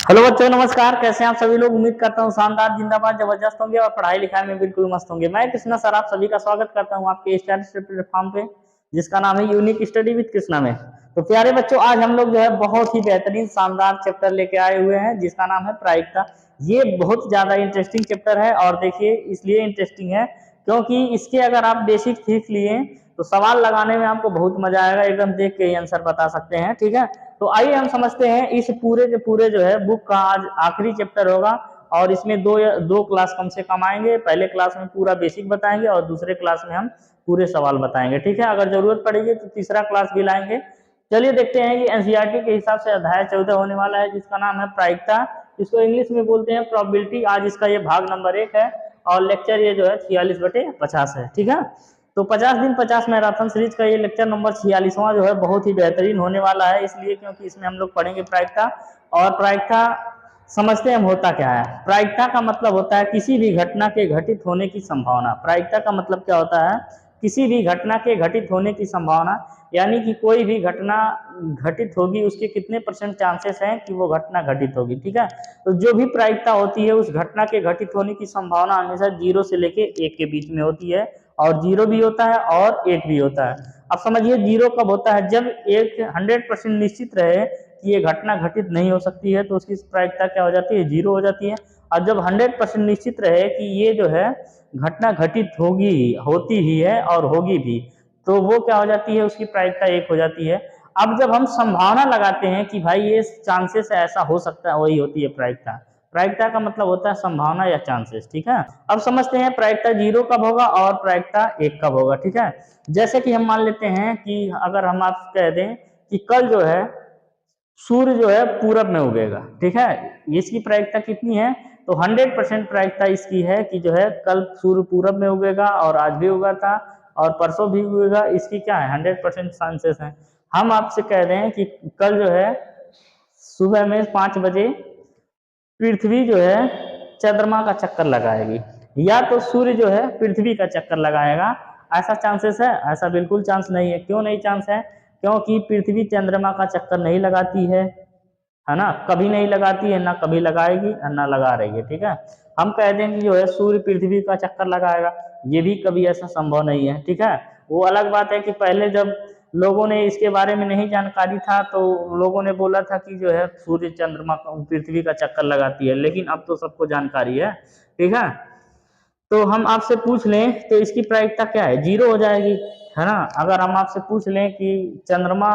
Hello बच्चों, नमस्कार। कैसे हैं आप सभी लोग। उम्मीद करता हूँ शानदार, जिंदाबाद, जबरदस्त होंगे और पढ़ाई लिखाई में बिल्कुल मस्त होंगे। मैं कृष्णा सर आप सभी का स्वागत करता हूँ आपके स्टडी प्लेटफॉर्म पे, जिसका नाम है यूनिक स्टडी विद कृष्णा में। तो प्यारे बच्चों, आज हम लोग जो है बहुत ही बेहतरीन शानदार चैप्टर लेके आए हुए हैं, जिसका नाम है प्रायिकता। ये बहुत ज्यादा इंटरेस्टिंग चैप्टर है और देखिए इसलिए इंटरेस्टिंग है क्योंकि इसके अगर आप बेसिक सीख लिए तो सवाल लगाने में आपको बहुत मजा आएगा, एकदम देख के ही आंसर बता सकते हैं। ठीक है, तो आइए हम समझते हैं इस पूरे के पूरे जो है बुक का आज आखिरी चैप्टर होगा और इसमें दो क्लास कम से कम आएंगे। पहले क्लास में पूरा बेसिक बताएंगे और दूसरे क्लास में हम पूरे सवाल बताएंगे। ठीक है, अगर जरूरत पड़ेगी तो तीसरा क्लास भी लाएंगे। चलिए देखते हैं कि एनसीईआरटी के हिसाब से अध्याय 14 होने वाला है, जिसका नाम है प्रायिकता। इसको इंग्लिश में बोलते हैं प्रोबेबिलिटी। आज इसका ये भाग नंबर 1 है और लेक्चर ये जो है 46/50 है। ठीक है, तो 50 दिन 50 मैराथन सीरीज का ये लेक्चर नंबर 46वां जो है बहुत ही बेहतरीन होने वाला है, इसलिए क्योंकि इसमें हम लोग पढ़ेंगे प्रायिकता। और प्रायिकता समझते हैं हम होता क्या है। प्रायिकता का मतलब होता है किसी भी घटना के घटित होने की संभावना। प्रायिकता का मतलब क्या होता है, किसी भी घटना के घटित होने की संभावना, यानी कि कोई भी घटना घटित होगी उसके कितने % चांसेस हैं कि वो घटना घटित होगी। ठीक है, तो जो भी प्रायिकता होती है उस घटना के घटित होने की संभावना हमेशा 0 से लेके 1 के बीच में होती है, और 0 भी होता है और 1 भी होता है। अब समझिए 0 कब होता है, जब एक 100% निश्चित रहे कि ये घटना घटित नहीं हो सकती है तो उसकी प्रायिकता क्या हो जाती है, 0 हो जाती है। और जब 100% निश्चित रहे कि ये जो है घटना घटित होगी, होती ही है और होगी भी, तो वो क्या हो जाती है, उसकी प्रायिकता 1 हो जाती है। अब जब हम संभावना लगाते हैं कि भाई ये चांसेस ऐसा हो सकता है, वही होती है प्रायिकता। प्रायिकता का मतलब होता है संभावना या चांसेस। ठीक है, अब समझते हैं प्रायिकता 0 कब होगा और प्रायिकता 1 कब होगा। ठीक है, जैसे कि हम मान लेते हैं कि अगर हम आप कह दें कि कल जो है सूर्य जो है पूरब में उगेगा। ठीक है, इसकी प्रायिकता कितनी है, तो 100% प्रायिकता इसकी है कि जो है कल सूर्य पूरब में उगेगा, और आज भी उगा था और परसों भी उगेगा। इसकी क्या है, 100% चांसेस है। हम आपसे कह रहे हैं कि कल जो है सुबह में 5 बजे पृथ्वी जो है चंद्रमा का चक्कर लगाएगी, या तो सूर्य जो है पृथ्वी का चक्कर लगाएगा। ऐसा चांसेस है? ऐसा बिल्कुल चांस नहीं है। क्यों नहीं चांस है, क्योंकि पृथ्वी चंद्रमा का चक्कर नहीं लगाती है ना, कभी नहीं लगाती है, ना कभी लगाएगी और ना लगा रही है। ठीक है, हम कह देंगे जो है सूर्य पृथ्वी का चक्कर लगाएगा, ये भी कभी ऐसा संभव नहीं है। ठीक है, वो अलग बात है कि पहले जब लोगों ने इसके बारे में नहीं जानकारी था तो लोगों ने बोला था कि जो है सूर्य चंद्रमा पृथ्वी का चक्कर लगाती है, लेकिन अब तो सबको जानकारी है। ठीक है, तो हम आपसे पूछ लें तो इसकी प्रायिकता क्या है, 0 हो जाएगी, है ना। अगर हम आपसे पूछ लें कि चंद्रमा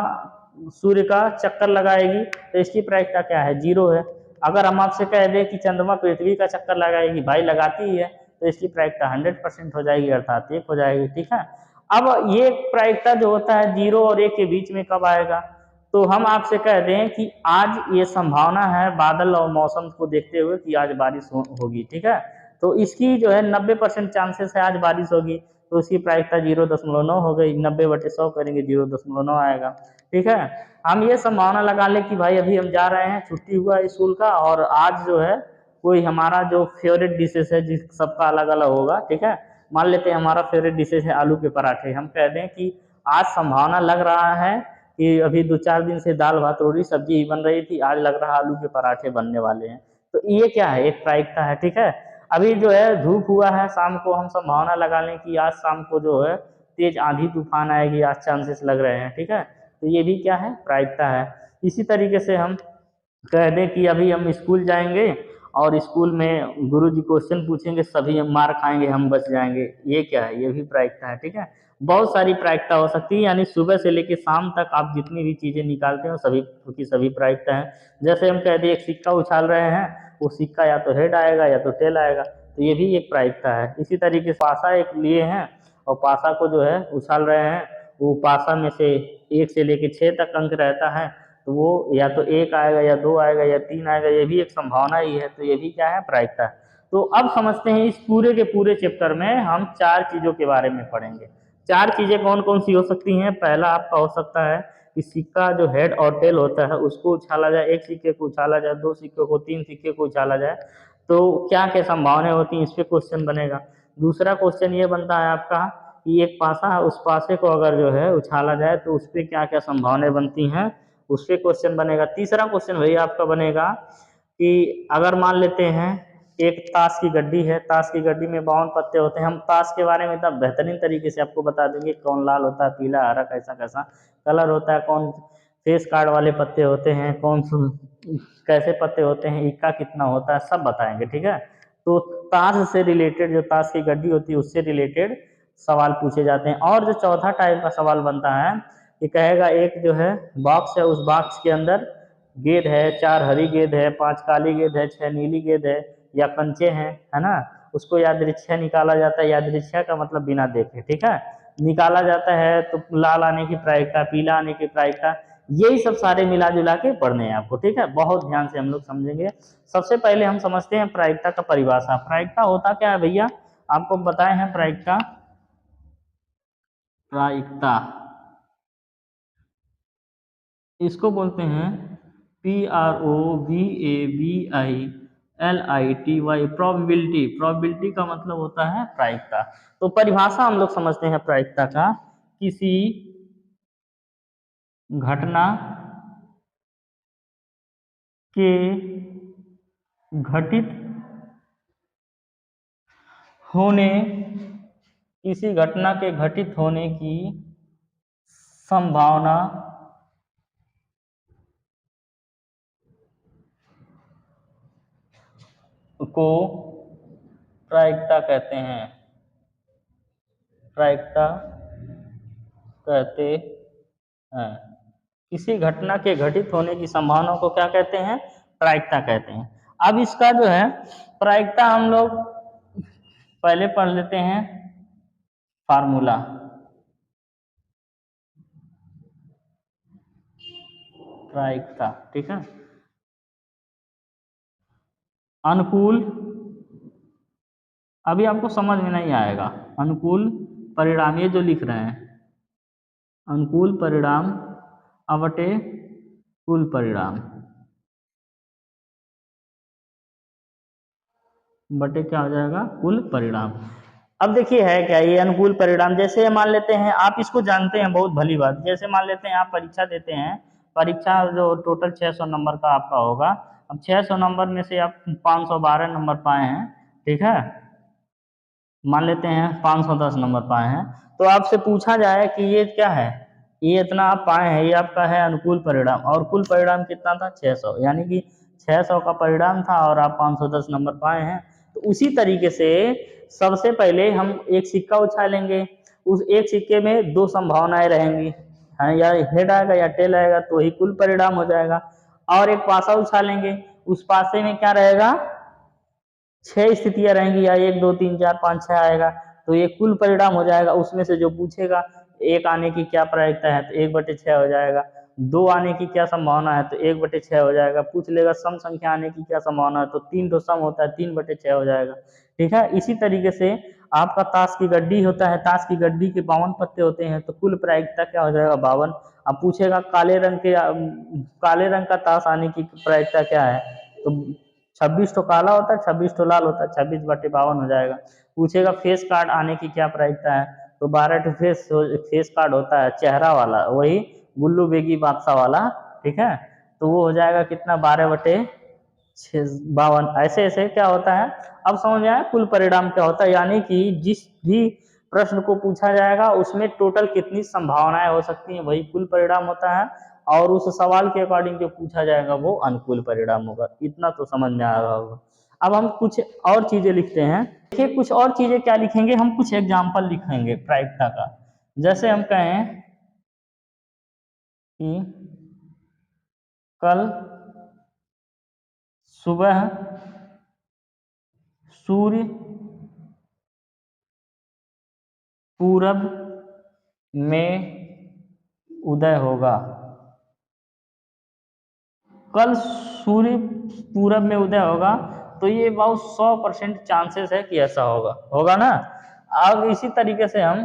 सूर्य का चक्कर लगाएगी तो इसकी प्रायिकता क्या है, 0 है। अगर हम आपसे कह दें कि चंद्रमा पृथ्वी का चक्कर लगाएगी, भाई लगाती ही है, तो इसकी प्रायिकता 100% हो जाएगी, अर्थात 1 हो जाएगी। ठीक है, अब ये प्रायिकता जो होता है 0 और 1 के बीच में कब आएगा, तो हम आपसे कह दें कि आज ये संभावना है बादल और मौसम को देखते हुए कि आज बारिश होगी। ठीक है, तो इसकी जो है 90% चांसेस है आज बारिश होगी, तो इसकी प्रायिकता 0.9 हो गई। 90/100 करेंगे 0.9 आएगा। ठीक है, हम ये संभावना लगा ले कि भाई अभी हम जा रहे हैं, छुट्टी हुआ स्कूल का, और आज जो है कोई हमारा जो फेवरेट डिशेस है, जिस सबका अलग अलग होगा। ठीक है, मान लेते हैं हमारा फेवरेट डिशेस है आलू के पराठे। हम कह दें कि आज संभावना लग रहा है कि अभी 2-4 दिन से दाल भात रोटी सब्जी ही बन रही थी, आज लग रहा है आलू के पराठे बनने वाले हैं। तो ये क्या है, एक प्रायिकता है। ठीक है, अभी जो है धूप हुआ है, शाम को हम संभावना लगा लें कि आज शाम को जो है तेज आंधी तूफान आएगी, आज चांसेस लग रहे हैं। ठीक है, तो ये भी क्या है, प्रायिकता है। इसी तरीके से हम कह दें कि अभी हम स्कूल जाएंगे और स्कूल में गुरुजी क्वेश्चन पूछेंगे, सभी हम मार खाएंगे, हम बच जाएंगे, ये क्या है, ये भी प्रायिकता है। ठीक है, बहुत सारी प्रायिकता हो सकती है, यानी सुबह से लेकर शाम तक आप जितनी भी चीजें निकालते हो सभी की सभी प्रायिकता है। जैसे हम कह दें एक सिक्का उछाल रहे हैं, वो सिक्का या तो हेड आएगा या तो टेल आएगा, तो ये भी एक प्रायिकता है। इसी तरीके से पासा एक लिए हैं और पासा को जो है उछाल रहे हैं, वो पासा में से 1 से लेकर 6 तक अंक रहता है, तो वो या तो 1 आएगा या 2 आएगा या 3 आएगा, ये भी एक संभावना ही है, तो ये भी क्या है, प्रायिकता है। तो अब समझते हैं इस पूरे के पूरे चैप्टर में हम 4 चीजों के बारे में पढ़ेंगे। 4 चीजें कौन कौन सी हो सकती हैं। पहला आपका हो सकता है कि सिक्का जो हेड और टेल होता है उसको उछाला जाए, 1 सिक्के को उछाला जाए, 2 सिक्के को, 3 सिक्के को उछाला जाए, तो क्या क्या संभावनाएं होती हैं, इस पे क्वेश्चन बनेगा। दूसरा क्वेश्चन ये बनता है आपका कि एक पासा है, उस पासे को अगर जो है उछाला जाए तो उस पर क्या क्या संभावनाएं बनती हैं, उस पे क्वेश्चन बनेगा। तीसरा क्वेश्चन भैया आपका बनेगा कि अगर मान लेते हैं एक ताश की गड्डी है, ताश की गड्डी में 52 पत्ते होते हैं। हम ताश के बारे में इतना बेहतरीन तरीके से आपको बता देंगे, कौन लाल होता है, पीला, हरा, कैसा कैसा कलर होता है, कौन फेस कार्ड वाले पत्ते होते हैं, कौन कैसे पत्ते होते हैं, इक्का कितना होता है, सब बताएंगे। ठीक है, तो ताश से रिलेटेड, जो ताश की गड्डी होती है उससे रिलेटेड सवाल पूछे जाते हैं। और जो चौथा टाइप का सवाल बनता है कि कहेगा एक जो है बॉक्स है, उस बॉक्स के अंदर गेंद है, 4 हरी गेंद है, 5 काली गेंद है, 6 नीली गेंद है या कंचे हैं, है ना, उसको यादृच्छा निकाला जाता है। यादृच्छा का मतलब बिना देखे, ठीक है, निकाला जाता है। तो लाल आने की प्रायिकता, पीला आने की प्रायिकता, यही सब सारे मिला जुला के पढ़ने हैं आपको। ठीक है, बहुत ध्यान से हम लोग समझेंगे। सबसे पहले हम समझते हैं प्रायिकता का परिभाषा। प्रायिकता होता क्या है भैया, आपको बताए हैं प्रायिकता। प्रायिकता इसको बोलते हैं PROBABILITY, प्रोबेबिलिटी। प्रोबेबिलिटी का मतलब होता है प्रायिकता। तो परिभाषा हम लोग समझते हैं प्रायिकता का, किसी घटना के घटित होने, किसी घटना के घटित होने की संभावना को प्रायिकता कहते हैं। प्रायिकता कहते हैं। किसी घटना के घटित होने की संभावना को क्या कहते हैं, प्रायिकता कहते हैं। अब इसका जो है प्रायिकता हम लोग पहले पढ़ लेते हैं फार्मूला। प्रायिकता, ठीक है, अनुकूल, अभी आपको समझ में नहीं आएगा, अनुकूल परिणाम, ये जो लिख रहे हैं अनुकूल परिणाम अवटे कुल परिणाम बटे क्या हो जाएगा, कुल परिणाम। अब देखिए है क्या ये अनुकूल परिणाम, जैसे मान लेते हैं आप इसको जानते हैं, बहुत भली बात, जैसे मान लेते हैं आप परीक्षा देते हैं, परीक्षा जो टोटल 600 नंबर का आपका होगा, अब 600 नंबर में से आप 512 नंबर पाए हैं, ठीक है, मान लेते हैं 510 नंबर पाए हैं, तो आपसे पूछा जाए कि ये क्या है, ये इतना आप पाए हैं, ये आपका है अनुकूल परिणाम, और कुल परिणाम कितना था 600, यानी कि 600 का परिणाम था और आप 510 नंबर पाए हैं। तो उसी तरीके से सबसे पहले हम एक सिक्का उछालेंगे, उस एक सिक्के में 2 संभावनाएं रहेंगी, हाँ, या हेड आएगा या टेल आएगा, तो ही कुल परिणाम हो जाएगा। और एक पासा उछालेंगे, उस पासे में क्या रहेगा, 6 स्थितियां रहेंगी, या 1 2 3 4 5 6 आएगा, तो ये कुल परिणाम हो जाएगा। उसमें से जो पूछेगा एक आने की क्या प्रायिकता है, तो 1/6 हो जाएगा। 2 आने की क्या संभावना है, तो 1/6 हो जाएगा। पूछ लेगा सम संख्या आने की क्या संभावना है, तो 3 तो सम होता है, 3/6 हो जाएगा। ठीक है, इसी तरीके से आपका ताश की गड्डी होता है, ताश की गड्डी के 52 पत्ते होते हैं, तो कुल प्रायिकता क्या हो जाएगा, 52। अब पूछेगा काले रंग का ताश आने की प्रायिकता क्या है, तो 26 तो काला होता है, 26 तो लाल होता है, 26/52 हो जाएगा। पूछेगा फेस कार्ड आने की क्या प्रायिकता है, तो 12 फेस कार्ड होता है, चेहरा वाला, वही गुल्लू बेगी बादशाह वाला, ठीक है, तो वो हो जाएगा कितना, 12/52। ऐसे ऐसे क्या होता है, अब समझ में आया कुल परिणाम क्या होता है, यानी कि जिस भी प्रश्न को पूछा जाएगा उसमें टोटल कितनी संभावनाएं हो सकती हैं, वही कुल परिणाम होता है, और उस सवाल के अकॉर्डिंग जो पूछा जाएगा वो अनुकूल परिणाम होगा। इतना तो समझ में आ रहा होगा। अब हम कुछ और चीजें लिखते हैं, देखिए कुछ और चीजें क्या लिखेंगे, हम कुछ एग्जाम्पल लिखेंगे प्रायिकता का। जैसे हम कहें कि कल सुबह सूर्य पूरब में उदय होगा। कल सूर्य पूरब में उदय होगा, तो ये बहुत 100% चांसेस है कि ऐसा होगा, होगा ना। अब इसी तरीके से हम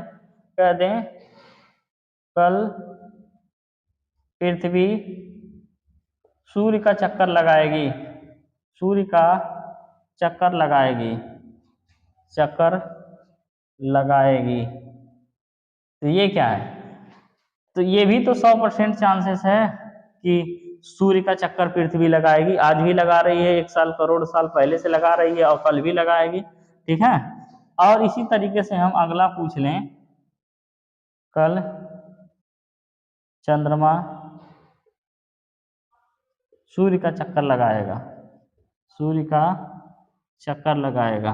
कह दें कल पृथ्वी सूर्य का चक्कर लगाएगी, सूर्य का चक्कर लगाएगी, चक्कर लगाएगी, तो ये क्या है, तो ये भी तो 100% चांसेस है कि सूर्य का चक्कर पृथ्वी लगाएगी, आज भी लगा रही है, 1 साल करोड़ साल पहले से लगा रही है और कल भी लगाएगी। ठीक है, और इसी तरीके से हम अगला पूछ लें, कल चंद्रमा सूर्य का चक्कर लगाएगा, सूर्य का चक्कर लगाएगा,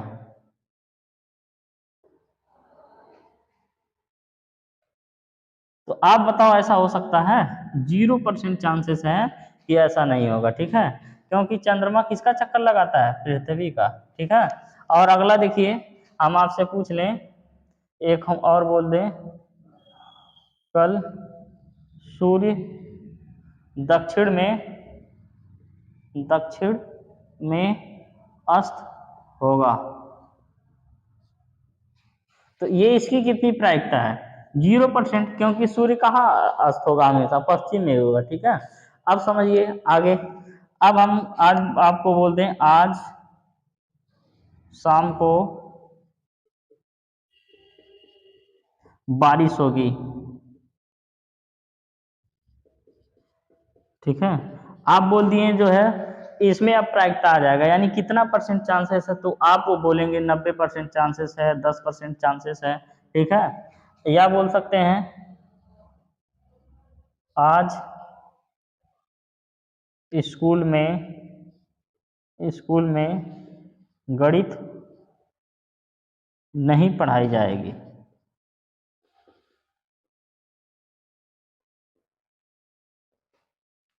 तो आप बताओ ऐसा हो सकता है? 0% चांसेस है कि ऐसा नहीं होगा। ठीक है, क्योंकि चंद्रमा किसका चक्कर लगाता है? पृथ्वी का। ठीक है, और अगला देखिए, हम आपसे पूछ लें, एक हम और बोल दें, कल सूर्य दक्षिण में अस्त होगा, तो ये इसकी कितनी प्रायिकता है? 0%, क्योंकि सूर्य कहाँ अस्त होगा? हमेशा पश्चिम में होगा। ठीक है, अब समझिए आगे। अब हम आज आपको बोलते हैं, आज शाम को बारिश होगी। ठीक है, आप बोल दिए जो है, इसमें अब प्रायिकता आ जाएगा, यानी कितना परसेंट चांसेस है, तो आप वो बोलेंगे 90% चांसेस है, 10% चांसेस है। ठीक है, या बोल सकते हैं आज स्कूल में गणित नहीं पढ़ाई जाएगी।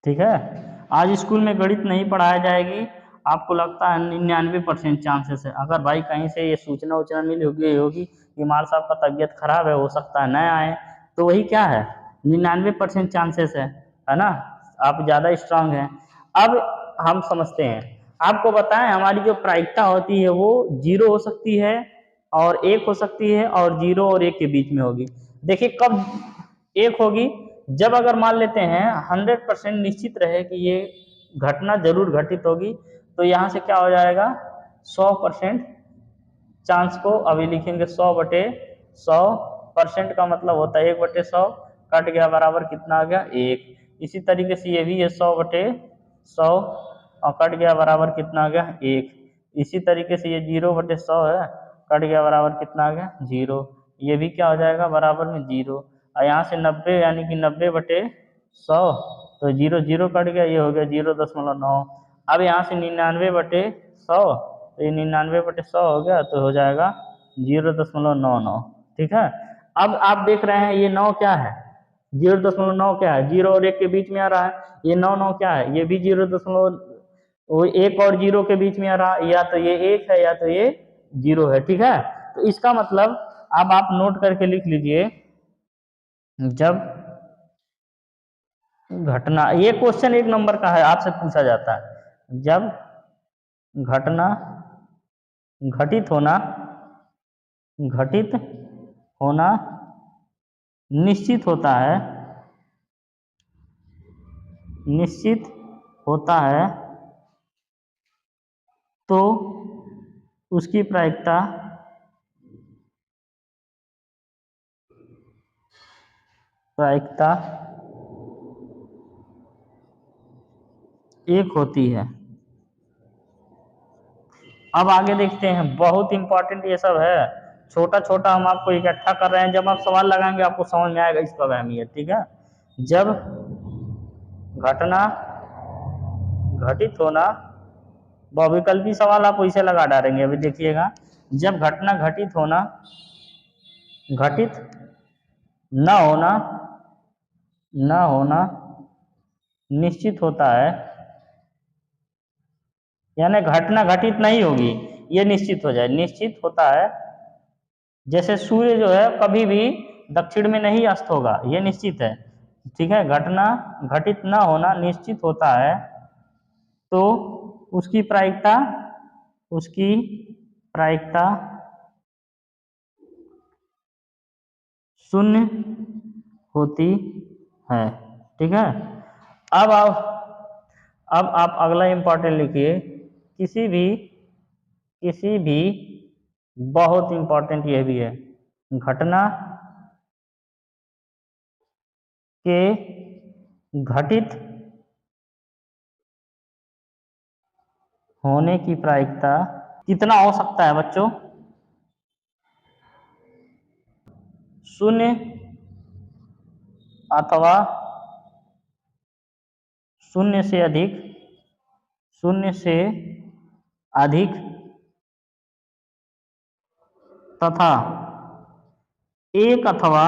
ठीक है, आज स्कूल में गणित नहीं पढ़ाया जाएगी, आपको लगता है 99% चांसेस है। अगर भाई कहीं से ये सूचना उचना मिली होगी कि माल साहब का तबीयत खराब है, हो सकता है न आए, तो वही क्या है, 99% चांसेस है ना, आप ज़्यादा स्ट्रांग हैं। अब हम समझते हैं, आपको बताएं, हमारी जो प्रायिकता होती है वो 0 हो सकती है और 1 हो सकती है, और 0 और 1 के बीच में होगी। देखिए कब 1 होगी, जब अगर मान लेते हैं 100% निश्चित रहे कि ये घटना जरूर घटित होगी, तो यहाँ से क्या हो जाएगा, 100% चांस को अभी लिखेंगे, 100/100%, का मतलब होता है 1/100, कट गया बराबर कितना आ गया, 1। इसी तरीके से ये भी है 100/100 और कट गया बराबर कितना आ गया, 1। इसी तरीके से ये 0/100 है, कट गया बराबर कितना आ गया, 0। ये भी क्या हो जाएगा, बराबर में 0। और यहाँ से 90, यानी कि 90/100, तो 0 0 कट गया, ये हो गया 0.9। अब यहाँ से 99/100, तो ये 99/100 हो गया, तो हो जाएगा 0.99। ठीक है, अब आप देख रहे हैं ये 9 क्या है, 0.9 क्या है, 0 और 1 के बीच में आ रहा है। ये 9 क्या है, ये भी 0.1 और 0 के बीच में आ रहा है, या तो ये 1 है या तो ये 0 है। ठीक है, तो इसका मतलब अब आप नोट करके लिख लीजिए, जब घटना, ये क्वेश्चन 1 नंबर का है, आपसे पूछा जाता है, जब घटना घटित होना निश्चित होता है, तो उसकी प्रायिकता 1 होती है। अब आगे देखते हैं, बहुत इंपॉर्टेंट ये सब है, छोटा छोटा हम आपको इकट्ठा कर रहे हैं, जब आप सवाल लगाएंगे आपको समझ में आएगा इसका अहमियत। ठीक है, जब घटना घटित होना, बहुविकल्पी सवाल आप वैसे लगा डालेंगे, अभी देखिएगा, जब घटना घटित न होना निश्चित होता है, यानी घटना घटित नहीं होगी, ये निश्चित हो जाए, निश्चित होता है। जैसे सूर्य जो है कभी भी दक्षिण में नहीं अस्त होगा, ये निश्चित है। ठीक है, घटना घटित न होना निश्चित होता है, तो उसकी प्रायिकता 0 होती है। ठीक है, अब आप अगला इंपॉर्टेंट लिखिए, किसी भी बहुत इंपॉर्टेंट ये भी है, घटना के घटित होने की प्रायिकता कितना हो सकता है बच्चों? शून्य अथवा शून्य से अधिक, शून्य से अधिक तथा एक अथवा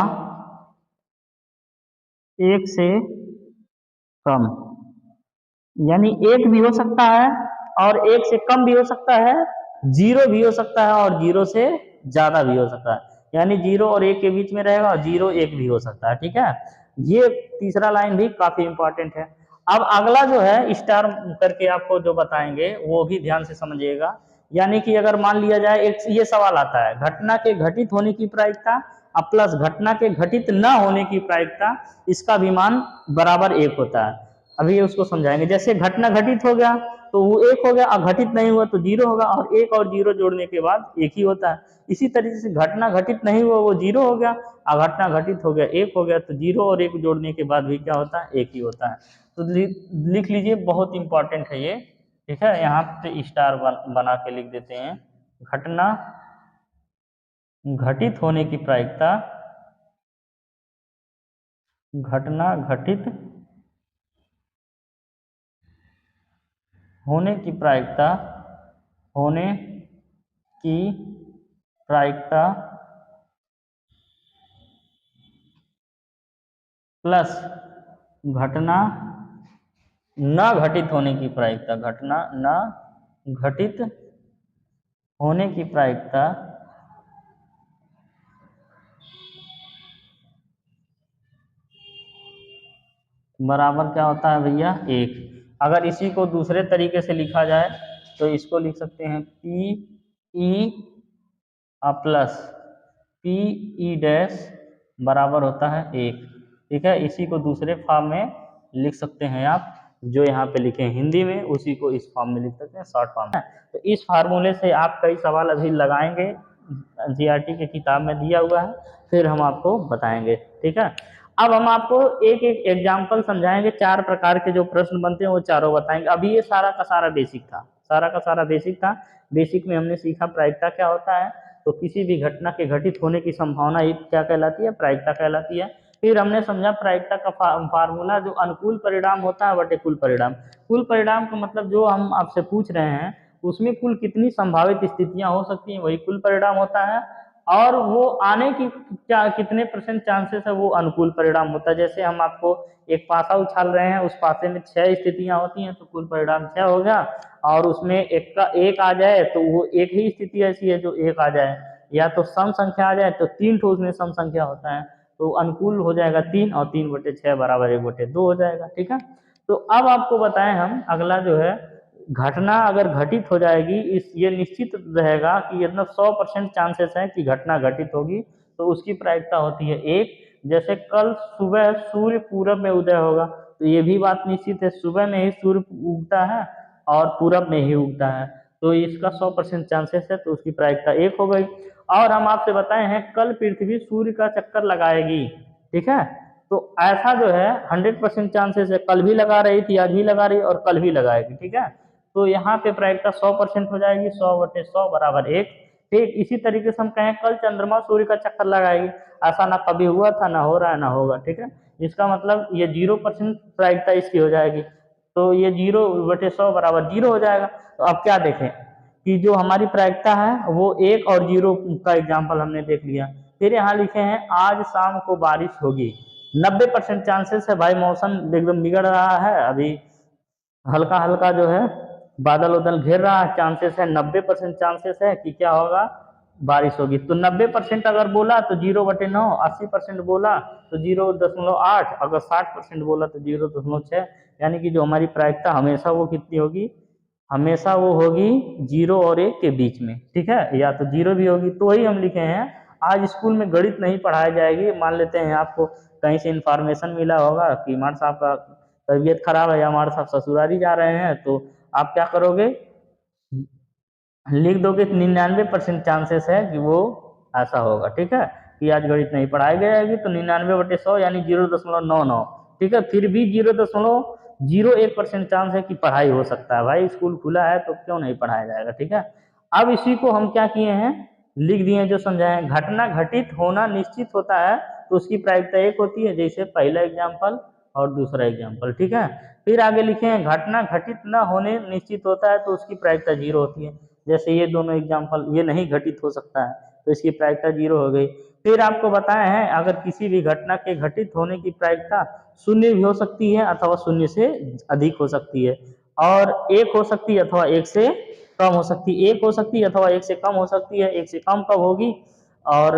एक से कम। यानी एक भी हो सकता है और एक से कम भी हो सकता है, जीरो भी हो सकता है और जीरो से ज्यादा भी हो सकता है। यानी जीरो और एक के बीच में रहेगा और जीरो एक भी हो सकता है। ठीक है, ये तीसरा लाइन भी काफी इंपॉर्टेंट है। अब अगला जो है स्टार करके आपको जो बताएंगे वो भी ध्यान से समझिएगा। यानी कि अगर मान लिया जाए एक ये सवाल आता है, घटना के घटित होने की प्रायिकता अब प्लस घटना के घटित न होने की प्रायिकता, इसका भी मान बराबर एक होता है। अभी उसको समझाएंगे। जैसे घटना घटित हो गया तो वो एक हो गया, और घटित नहीं हुआ तो जीरो होगा, और एक और जीरो जोड़ने के बाद एक ही होता है। इसी तरीके से घटना घटित नहीं हुआ वो जीरो हो गया, और घटना घटित हो गया एक हो गया, तो जीरो और एक जोड़ने के बाद भी क्या होता है? एक ही होता है। तो लिख लीजिए, बहुत इंपॉर्टेंट है ये। ठीक है, यहाँ पे स्टार बना के लिख देते हैं। घटना घटित होने की प्रायिकता, घटना घटित होने की प्रायिकता, होने की प्रायिकता प्लस घटना न घटित होने की प्रायिकता, घटना न घटित होने की प्रायिकता बराबर क्या होता है भैया? एक। अगर इसी को दूसरे तरीके से लिखा जाए तो इसको लिख सकते हैं P E plus P E dash बराबर होता है एक। ठीक है, इसी को दूसरे फॉर्म में लिख सकते हैं आप, जो यहाँ पे लिखे हैं हिंदी में उसी को इस फॉर्म में लिख सकते हैं, शॉर्ट फॉर्म में। तो इस फार्मूले से आप कई सवाल अभी लगाएंगे, एनसीईआरटी की किताब में दिया हुआ है, फिर हम आपको बताएंगे। ठीक है, अब हम आपको एक एक एग्जाम्पल समझाएंगे। चार प्रकार के जो प्रश्न बनते हैं वो चारों बताएंगे। अभी ये सारा का सारा बेसिक था, सारा का सारा बेसिक था। बेसिक में हमने सीखा प्रायिकता क्या होता है, तो किसी भी घटना के घटित होने की संभावना ये क्या कहलाती है? प्रायिकता कहलाती है। फिर हमने समझा प्रायिकता का फार्मूला, जो अनुकूल परिणाम होता है बटे कुल परिणाम। कुल परिणाम का मतलब जो हम आपसे पूछ रहे हैं उसमें कुल कितनी संभावित स्थितियां हो सकती हैं, वही कुल परिणाम होता है। और वो आने की क्या कितने % चांसेस है, वो अनुकूल परिणाम होता है। जैसे हम आपको एक पासा उछाल रहे हैं, उस पासे में 6 स्थितियां होती हैं, तो कुल परिणाम 6 हो गया। और उसमें एक का एक आ जाए तो वो एक ही स्थिति ऐसी है जो एक आ जाए, या तो सम संख्या आ जाए तो 3 ठो उसमें सम संख्या होता है, तो अनुकूल हो जाएगा 3, और 3/6 बराबर 1/2 हो जाएगा। ठीक है, तो अब आपको बताएं हम अगला जो है, घटना अगर घटित हो जाएगी, इस ये निश्चित रहेगा कि इतना 100% चांसेस है कि घटना घटित होगी, तो उसकी प्रायिकता होती है एक। जैसे कल सुबह सूर्य पूरब में उदय होगा, तो ये भी बात निश्चित है, सुबह में ही सूर्य उगता है और पूरब में ही उगता है, तो इसका 100% चांसेस है, तो उसकी प्रायिकता एक हो गई। और हम आपसे बताए हैं कल पृथ्वी सूर्य का चक्कर लगाएगी। ठीक है, तो ऐसा जो है 100% चांसेस है, कल भी लगा रही थी, आज भी लगा रही और कल भी लगाएगी। ठीक है, तो यहाँ पे प्रायिकता 100% हो जाएगी, 100/100 बराबर एक। ठीक इसी तरीके से हम कहें कल चंद्रमा सूर्य का चक्कर लगाएगी, ऐसा ना कभी हुआ था, ना हो रहा है, ना होगा। ठीक है, इसका मतलब ये 0% प्रायिकता इसकी हो जाएगी, तो ये 0/100 बराबर 0 हो जाएगा। तो अब क्या देखें कि जो हमारी प्रायिकता है वो एक और जीरो का एग्जाम्पल हमने देख लिया। फिर यहाँ लिखे हैं आज शाम को बारिश होगी, 90% चांसेस है भाई, मौसम एकदम बिगड़ रहा है, अभी हल्का हल्का जो है बादल उदल घेर रहा है, चांसेस है 90% चांसेस है कि क्या होगा? बारिश होगी। तो 90% अगर बोला तो 0/9, 80% बोला तो 0.8, अगर 60% बोला तो 0.6। यानी कि जो हमारी प्रायिकता हमेशा वो कितनी होगी? हमेशा वो होगी 0 और 1 के बीच में। ठीक है, या तो 0 भी होगी, तो वही हम लिखे हैं आज स्कूल में गणित नहीं पढ़ाई जाएगी। मान लेते हैं आपको कहीं से इंफॉर्मेशन मिला होगा कि मार साहब का तबीयत खराब है या हमारे साहब ससुरारी जा रहे हैं, तो आप क्या करोगे? लिख दोगे कि 99% चांसेस है कि वो ऐसा होगा। ठीक है, कि आज गणित नहीं पढ़ाई जाएगी, तो 99/100 यानी 0.99। ठीक है, फिर भी 0.1% चांस है कि पढ़ाई हो सकता है। भाई स्कूल खुला है तो क्यों नहीं पढ़ाया जाएगा, ठीक है। अब इसी को हम क्या किए हैं, लिख दिए जो समझाए। घटना घटित होना निश्चित होता है तो उसकी प्रायिकता 1 होती है, जैसे पहला एग्जाम्पल और दूसरा एग्जाम्पल, ठीक है। फिर आगे लिखे हैं घटना घटित न होने निश्चित होता है तो उसकी प्रायिकता 0 होती है, जैसे ये दोनों एग्जाम्पल, ये नहीं घटित हो सकता है तो इसकी प्रायिकता 0 हो गई। फिर आपको बताए हैं अगर किसी भी घटना के घटित होने की प्रायिकता 0 भी हो सकती है अथवा 0 से अधिक हो सकती है, और 1 हो सकती है अथवा 1 से कम हो सकती है। 1 हो सकती है अथवा 1 से कम हो सकती है। 1 से कम कब होगी, और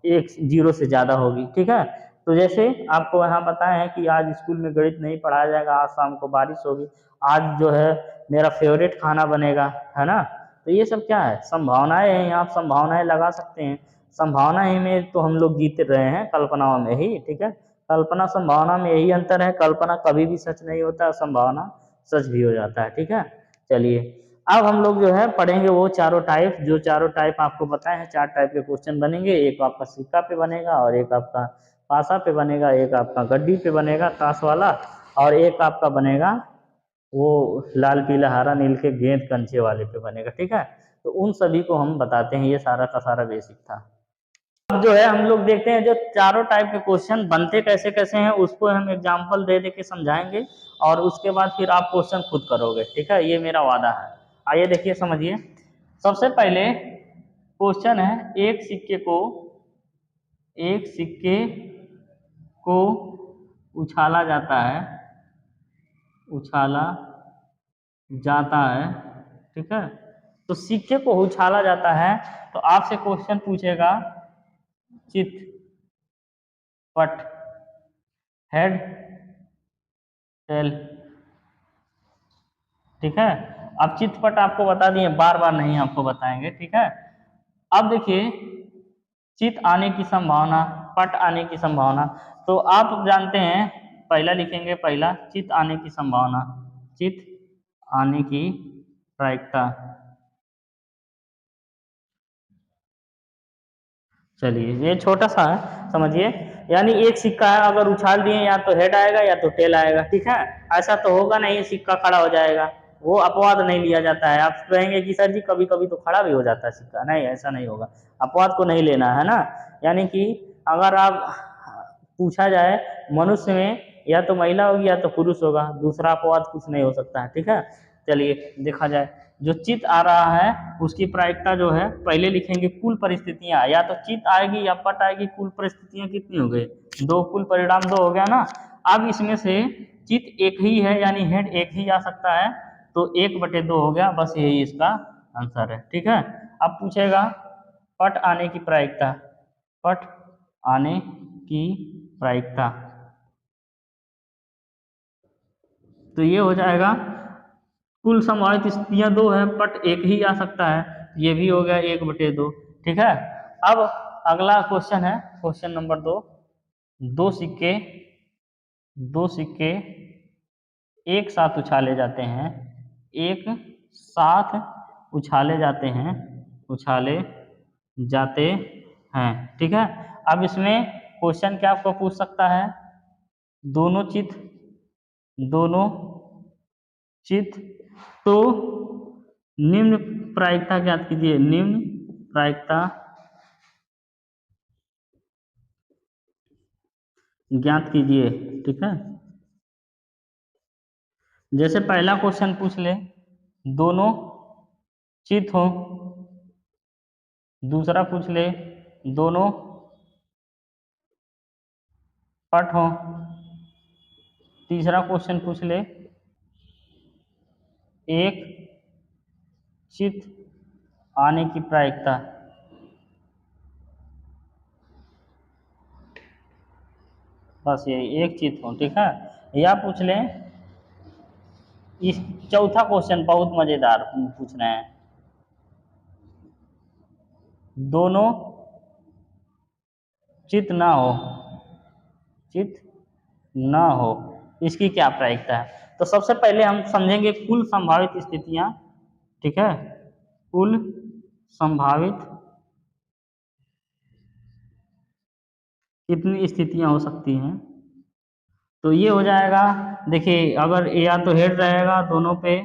1 0 से ज़्यादा होगी, ठीक है। तो जैसे आपको यहाँ बताए हैं कि आज स्कूल में गणित नहीं पढ़ाया जाएगा, आज शाम को बारिश होगी, आज जो है मेरा फेवरेट खाना बनेगा, है ना। तो ये सब क्या है, संभावनाएं हैं, आप संभावनाएं लगा सकते हैं। संभावनाएं में तो हम लोग जीत रहे हैं कल्पनाओं में ही, ठीक है। कल्पना संभावना में यही अंतर है, कल्पना कभी भी सच नहीं होता, संभावना सच भी हो जाता है, ठीक है। चलिए अब हम लोग जो है पढ़ेंगे वो चारों टाइप, जो चारों टाइप आपको बताए हैं। 4 टाइप के क्वेश्चन बनेंगे, एक आपका सिक्का पे बनेगा, और एक आपका पासा पे बनेगा, एक आपका गड्डी पे बनेगा ताश वाला, और एक आपका बनेगा वो लाल पीला हरा नील के गेंद कंचे वाले पे बनेगा, ठीक है। तो उन सभी को हम बताते हैं, ये सारा का सारा बेसिक था। अब जो है हम लोग देखते हैं जो चारों टाइप के क्वेश्चन बनते कैसे कैसे हैं, उसको हम एग्जाम्पल दे दे के समझाएंगे, और उसके बाद फिर आप क्वेश्चन खुद करोगे, ठीक है, ये मेरा वादा है। आइए देखिए समझिए। सबसे पहले क्वेश्चन है, एक सिक्के को उछाला जाता है, उछाला जाता है, ठीक है। तो सिक्के को उछाला जाता है तो आपसे क्वेश्चन पूछेगा, चित पट हेड टेल, ठीक है। अब चितपट आपको बता दिए, बार बार नहीं आपको बताएंगे, ठीक है। अब देखिए चित आने की संभावना, पट आने की संभावना, तो आप जानते हैं, पहला लिखेंगे, पहला चित आने की संभावना, चित आने की प्रायिकता। चलिए ये छोटा सा है, समझिए। यानी एक सिक्का है, अगर उछाल दिए या तो हेड आएगा या तो टेल आएगा, ठीक है। ऐसा तो होगा नहीं सिक्का खड़ा हो जाएगा, वो अपवाद नहीं लिया जाता है। आप कहेंगे कि सर जी कभी कभी तो खड़ा भी हो जाता है सिक्का, नहीं ऐसा नहीं होगा, अपवाद को नहीं लेना है ना। यानी कि अगर आप पूछा जाए मनुष्य में या तो महिला होगी या तो पुरुष होगा, दूसरा अपवाद कुछ नहीं हो सकता है, ठीक है। चलिए देखा जाए, जो चित आ रहा है उसकी प्रायिकता जो है, पहले लिखेंगे कुल परिस्थितियां, या तो चित आएगी या पट आएगी। कुल परिस्थितियां कितनी हो गई, 2, कुल परिणाम 2 हो गया ना। अब इसमें से चित एक ही है, यानी हेड एक ही आ सकता है, तो 1/2 हो गया, बस यही इसका आंसर है, ठीक है। अब पूछेगा पट आने की प्रायिकता, पट आने की प्रायिकता, तो ये हो जाएगा, कुल संभावित स्थितियां 2 है, पट एक ही आ सकता है, ये भी हो गया 1/2, ठीक है। अब अगला क्वेश्चन है, क्वेश्चन नंबर 2। दो सिक्के दो सिक्के एक साथ उछाले जाते हैं, एक साथ उछाले जाते हैं, उछाले जाते हैं, ठीक है। अब इसमें क्वेश्चन क्या आपको पूछ सकता है, दोनों चित दोनों चित तो निम्न प्रायिकता ज्ञात कीजिए, निम्न प्रायिकता ज्ञात कीजिए, ठीक है। जैसे पहला क्वेश्चन पूछ ले, दोनों चित हो, दूसरा पूछ ले दोनों पट हो, तीसरा क्वेश्चन पूछ ले एक चित आने की प्रायिकता, बस यही एक चित हो, ठीक है। या पूछ लें इस चौथा क्वेश्चन बहुत मजेदार पूछ रहे हैं, दोनों चित ना हो, चित ना हो, इसकी क्या प्रायिकता है। तो सबसे पहले हम समझेंगे कुल संभावित स्थितियां, ठीक है। कुल संभावित कितनी स्थितियां हो सकती हैं, तो ये हो जाएगा। देखिए अगर या तो हेड रहेगा दोनों पे,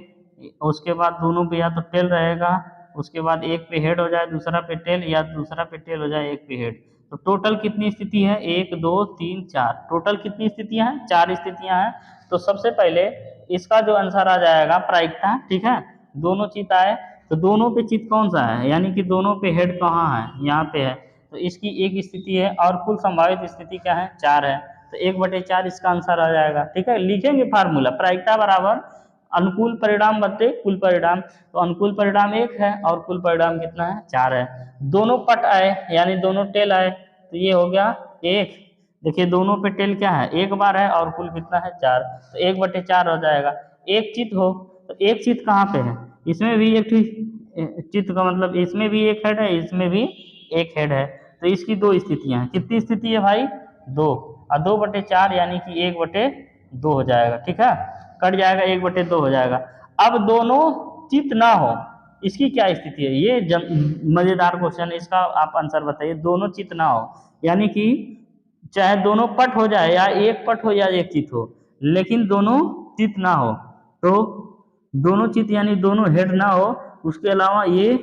उसके बाद दोनों पे या तो टेल रहेगा, उसके बाद एक पे हेड हो जाए दूसरा पे टेल, या दूसरा पे टेल हो जाए एक पे हेड। तो टोटल कितनी स्थिति है, 1 2 3 4, टोटल कितनी स्थितियां हैं, 4 स्थितियां हैं। तो सबसे पहले इसका जो आंसर आ जाएगा प्रायिकता, ठीक है, दोनों चित्त आए, तो दोनों पे चित्त कौन सा है, यानी कि दोनों पे हेड कहाँ है, यहाँ पे है, तो इसकी एक स्थिति है, और कुल संभावित स्थिति क्या है, 4 है, तो 1/4 इसका आंसर आ जाएगा। ठीक है, लिखेंगे फार्मूला, प्रायिकता बराबर अनुकूल परिणाम बटे कुल परिणाम, तो अनुकूल परिणाम 1 है और कुल परिणाम कितना है, 4 है। दोनों पट आए यानी दोनों टेल आए, तो ये हो गया 1। देखिए दोनों पे टेल क्या है, एक बार है, और कुल कितना है, 4, तो 1/4 हो जाएगा। एक चित्त हो तो एक चित्त कहाँ पे है, इसमें भी एक चित्त का मतलब इसमें भी एक हेड है, इसमें भी एक हेड है, तो इसकी 2 स्थितियां हैं। कितनी स्थिति है भाई, 2, और 2/4 यानी कि 1/2 हो जाएगा। ठीक है, कट जाएगा, 1/2 हो जाएगा। अब दोनों चित्त ना हो, इसकी क्या स्थिति है, ये मजेदार क्वेश्चन है, इसका आप आंसर बताइए। दोनों चित्त ना हो यानी कि चाहे दोनों पट हो जाए, या एक पट हो या एक चित्त हो, लेकिन दोनों चित्त ना हो, तो दोनों चित्त यानी दोनों हेड ना हो, उसके अलावा ये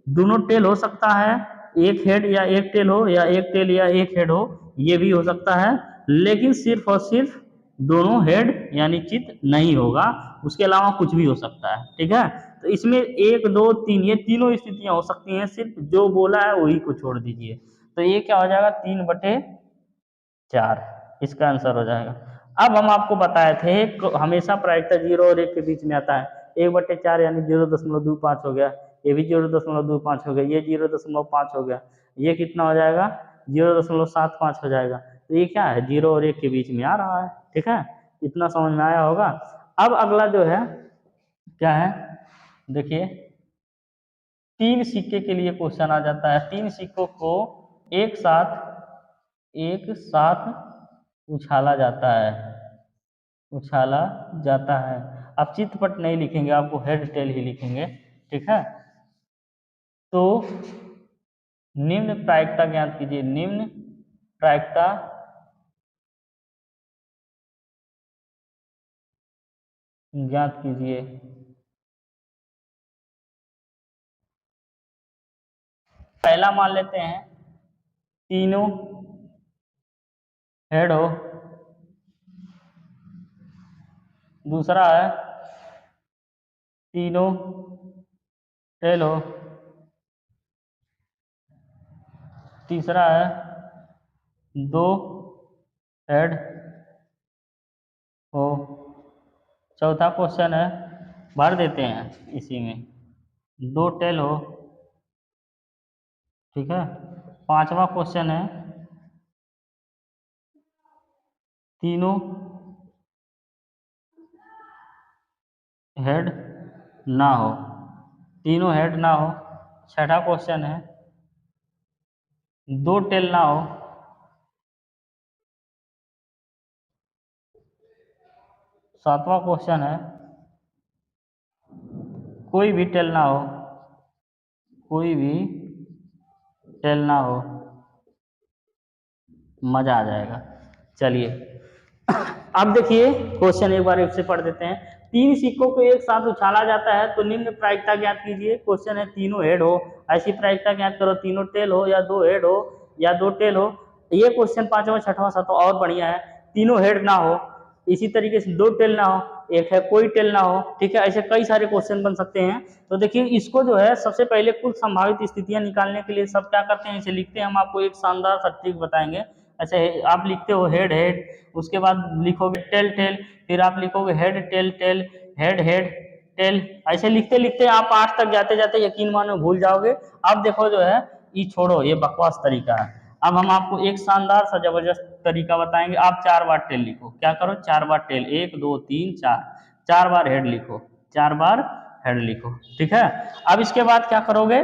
दोनों टेल हो सकता है, एक हेड या एक टेल हो, या एक टेल या एक हेड हो, ये भी हो सकता है, लेकिन सिर्फ और सिर्फ दोनों हेड यानी चित्त नहीं होगा, उसके अलावा कुछ भी हो सकता है। ठीक है, तो इसमें 1 2 3 ये तीनों स्थितियां हो सकती हैं, सिर्फ जो बोला है वही को छोड़ दीजिए, तो ये क्या हो जाएगा, 3/4 इसका आंसर हो जाएगा। अब हम आपको बताए थे हमेशा प्रायिकता 0 और 1 के बीच में आता है, 1/4 यानी 0.25 हो गया, ये भी 0.25 हो गया, ये 0.5 हो गया, ये कितना हो जाएगा, 0.75 हो जाएगा, तो ये क्या है, 0 और 1 के बीच में आ रहा है। ठीक है, इतना समझ में आया होगा। अब अगला जो है क्या है, देखिए 3 सिक्के के लिए क्वेश्चन आ जाता है, 3 सिक्कों को एक साथ उछाला जाता है, उछाला जाता है। आप चित्रपट नहीं लिखेंगे, आपको हेड टेल ही लिखेंगे। ठीक है, तो निम्न प्रायिकता ज्ञात कीजिए, निम्न प्रायिकता ज्ञात कीजिए। पहला मान लेते हैं तीनों हेड हो, दूसरा है तीनों टेल हो, तीसरा है 2 हेड हो, चौथा क्वेश्चन है, भर देते हैं इसी में, 2 टेल हो। ठीक है, पांचवा क्वेश्चन है तीनों हेड ना हो, तीनों हेड ना हो। छठा क्वेश्चन है 2 टेल ना हो। सातवां क्वेश्चन है कोई भी टेल ना हो, कोई भी टेल ना हो। मजा आ जाएगा। चलिए अब देखिए क्वेश्चन एक बार एक से पढ़ देते हैं। 3 सिक्कों को एक साथ उछाला जाता है तो निम्न प्रायिकता ज्ञात कीजिए। क्वेश्चन है तीनों हेड हो, ऐसी प्रायिकता ज्ञात करो, तीनों टेल हो या 2 हेड हो या 2 टेल हो। ये क्वेश्चन 5वां 6वां 7वां और बढ़िया है, तीनों हेड ना हो, इसी तरीके से 2 टेल ना हो, एक है कोई टेल ना हो। ठीक है, ऐसे कई सारे क्वेश्चन बन सकते हैं। तो देखिए इसको जो है सबसे पहले कुल संभावित स्थितियां निकालने के लिए सब क्या करते हैं, इसे लिखते हैं। हम आपको एक शानदार सा ट्रिक बताएंगे। अच्छा आप लिखते हो हेड हेड, उसके बाद लिखोगे टेल टेल, फिर आप लिखोगे head tail tail, head head tail, ऐसे लिखते लिखते आप 8 तक जाते जाते यकीन मानो भूल जाओगे। अब देखो जो है ये छोड़ो, ये बकवास तरीका है। अब हम आपको एक शानदार सा जबरदस्त तरीका बताएंगे। आप 4 बार टेल लिखो, क्या करो 4 बार टेल, 1 2 3 4, 4 बार हेड लिखो, 4 बार हेड लिखो। ठीक है, अब इसके बाद क्या करोगे,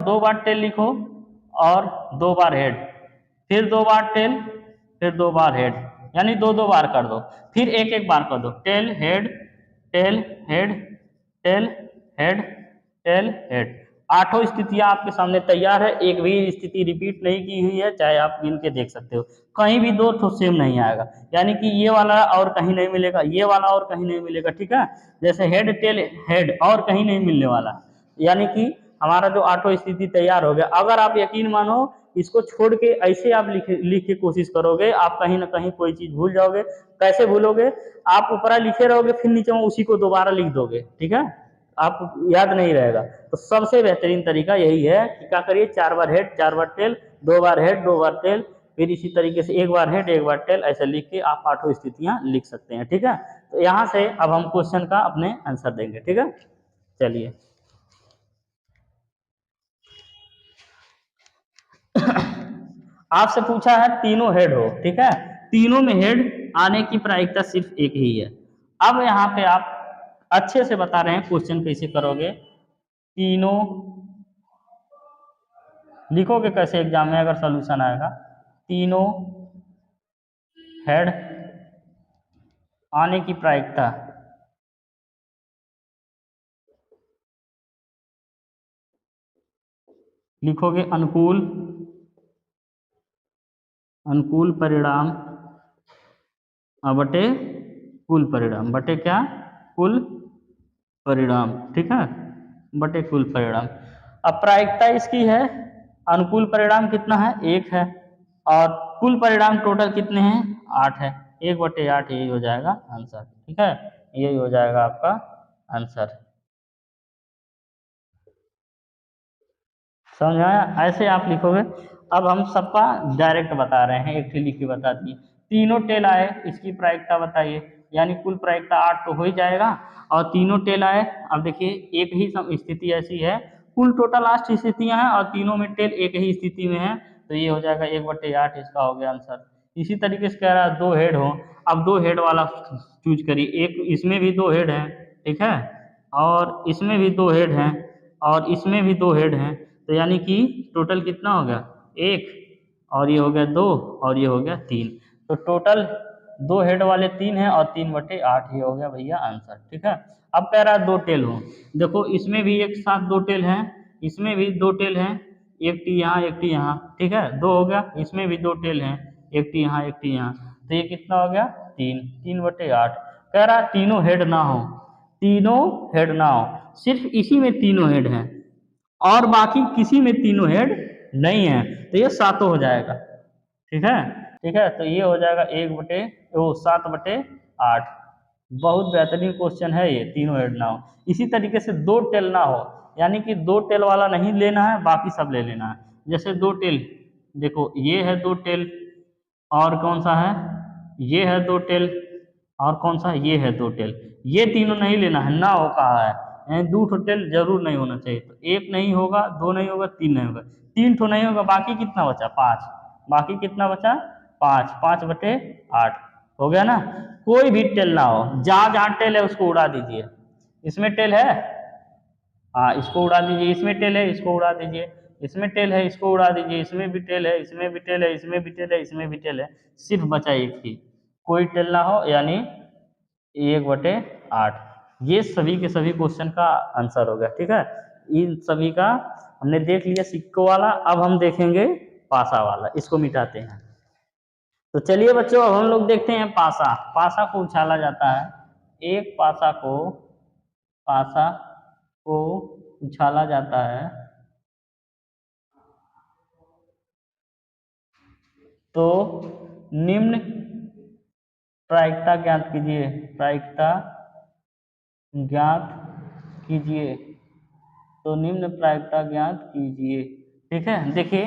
2 बार टेल लिखो और 2 बार हेड, फिर 2 बार टेल, फिर 2 बार हेड, यानी 2 बार कर दो, फिर एक बार कर दो, tail head tail head tail head tail head, आठों स्थितियां आपके सामने तैयार है, एक भी स्थिति रिपीट नहीं की हुई है, चाहे आप गिन के देख सकते हो, कहीं भी दो तो सेम नहीं आएगा, यानी कि ये वाला और कहीं नहीं मिलेगा, ये वाला और कहीं नहीं मिलेगा, ठीक है। जैसे हेड टेल हेड और कहीं नहीं मिलने वाला, यानी कि हमारा जो आठों स्थिति तैयार हो गया। अगर आप यकीन मानो इसको छोड़ के ऐसे आप लिख के कोशिश करोगे, आप कहीं ना कहीं कोई चीज भूल जाओगे। कैसे भूलोगे? आप ऊपर लिखे रहोगे, फिर नीचे में उसी को दोबारा लिख दोगे, ठीक है, आप याद नहीं रहेगा। तो सबसे बेहतरीन तरीका यही है कि क्या करिए, 4 बार हेड 4 बार टेल, 2 बार हेड 2 बार टेल, फिर इसी तरीके से 1 बार हेड 1 बार टेल, ऐसे लिख के आप आठों स्थितियां लिख सकते हैं, ठीक है। तो यहाँ से अब हम क्वेश्चन का अपने आंसर देंगे, ठीक है। चलिए आपसे पूछा है तीनों हेड हो, ठीक है, तीनों में हेड आने की प्रायिकता सिर्फ एक ही है। अब यहाँ पे आप अच्छे से बता रहे हैं क्वेश्चन कैसे करोगे। तीनों लिखोगे कैसे एग्जाम में अगर सॉल्यूशन आएगा, तीनों हेड आने की प्रायिकता लिखोगे अनुकूल अनुकूल परिणाम बटे कुल परिणाम, बटे क्या, कुल परिणाम, ठीक है, बटे कुल परिणाम। अब प्रायिकता इसकी है, अनुकूल परिणाम कितना है, 1 है, और कुल परिणाम टोटल कितने हैं, 8 है, 1/8, यही हो जाएगा आंसर, ठीक है, यही हो जाएगा आपका आंसर। समझ आया? ऐसे आप लिखोगे। अब हम सबका डायरेक्ट बता रहे हैं, एक लिख के बता दिए। तीनों टेल आए, इसकी प्रायिकता बताइए, यानी कुल प्रायिकता 8 तो हो ही जाएगा, और तीनों टेल आए। अब देखिए एक ही स्थिति ऐसी है, कुल टोटल 8 स्थितियां हैं और तीनों में टेल एक ही स्थिति में है, तो ये हो जाएगा 1/8, इसका हो गया आंसर। इसी तरीके से कह रहा है 2 हेड हो, अब 2 हेड वाला चूज करिए, एक इसमें भी 2 हेड हैं, ठीक है, और इसमें भी 2 हेड हैं, और इसमें भी 2 हेड हैं, तो यानी कि टोटल कितना हो गया, 1, और ये हो गया 2, और ये हो गया 3, तो टोटल 2 हेड वाले 3 हैं और 3/8, ये हो गया भैया आंसर, ठीक है। अब कह रहा है 2 टेल हो, देखो इसमें भी एक साथ 2 टेल हैं, इसमें भी 2 टेल हैं, एक टी यहाँ एक टी यहाँ, ठीक है, 2 हो गया, इसमें भी 2 टेल हैं, एक टी यहाँ एक टी यहाँ, तो ये कितना हो गया, 3, 3/8। कह रहा है तीनों हेड ना हो, तीनों हेड ना हो, सिर्फ इसी में तीनों हेड हैं और बाकी किसी में तीनों हेड नहीं है, तो ये 7 हो जाएगा, ठीक है, ठीक है, तो ये हो जाएगा 7/8। बहुत बेहतरीन क्वेश्चन है ये, तीनों हेड ना हो। इसी तरीके से 2 टेल ना हो, यानी कि 2 टेल वाला नहीं लेना है, बाकी सब ले लेना है। जैसे 2 टेल, देखो ये है 2 टेल, और कौन सा है, ये है 2 टेल, और कौन सा है, ये है 2 टेल, ये तीनों नहीं लेना है, ना हो कहा है, यानी 2 टेल जरूर नहीं होना चाहिए, तो 1 नहीं होगा, 2 नहीं होगा, 3 नहीं होगा, 3 तो नहीं होगा, बाकी कितना बचा, 5, बाकी कितना बचा, 5, 5/8 हो गया ना। कोई भी टेल ना हो, जहाँ जहाँ टेल है उसको उड़ा दीजिए, इसमें टेल है, हाँ इसको उड़ा दीजिए, इसमें टेल है इसको उड़ा दीजिए, इसमें टेल है इसको उड़ा दीजिए, इसमें भी टेल है, इसमें भी टेल है, इसमें भी टेल है, इसमें भी टेल है, सिर्फ बचा एक ही, कोई टेल ना हो, यानी 1/8। ये सभी के सभी क्वेश्चन का आंसर हो गया, ठीक है। इन सभी का हमने देख लिया सिक्को वाला, अब हम देखेंगे पासा वाला, इसको मिटाते हैं। तो चलिए बच्चों, अब हम लोग देखते हैं पासा। पासा को उछाला जाता है, एक पासा को उछाला जाता है, तो निम्न प्रायिकता ज्ञात कीजिए, प्रायिकता ज्ञात कीजिए, तो निम्न प्रायिकता ज्ञात कीजिए, ठीक है। देखिए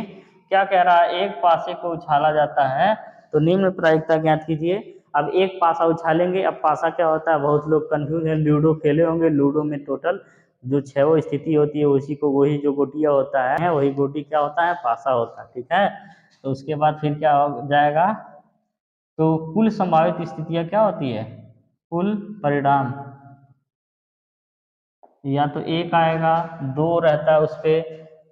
क्या कह रहा है, एक पासे को उछाला जाता है तो निम्न प्रायिकता ज्ञात कीजिए। अब एक पासा उछालेंगे, अब पासा क्या होता है, बहुत लोग कंफ्यूज हैं, लूडो खेले होंगे, लूडो में टोटल जो 6 स्थिति होती है उसी को, वही जो गोटिया होता है वही गोटी क्या होता है, पासा होता है, ठीक है। तो उसके बाद फिर क्या हो जाएगा, तो कुल संभावित स्थितियां क्या होती है, कुल परिणाम, या तो 1 आएगा, 2 रहता है उस पर,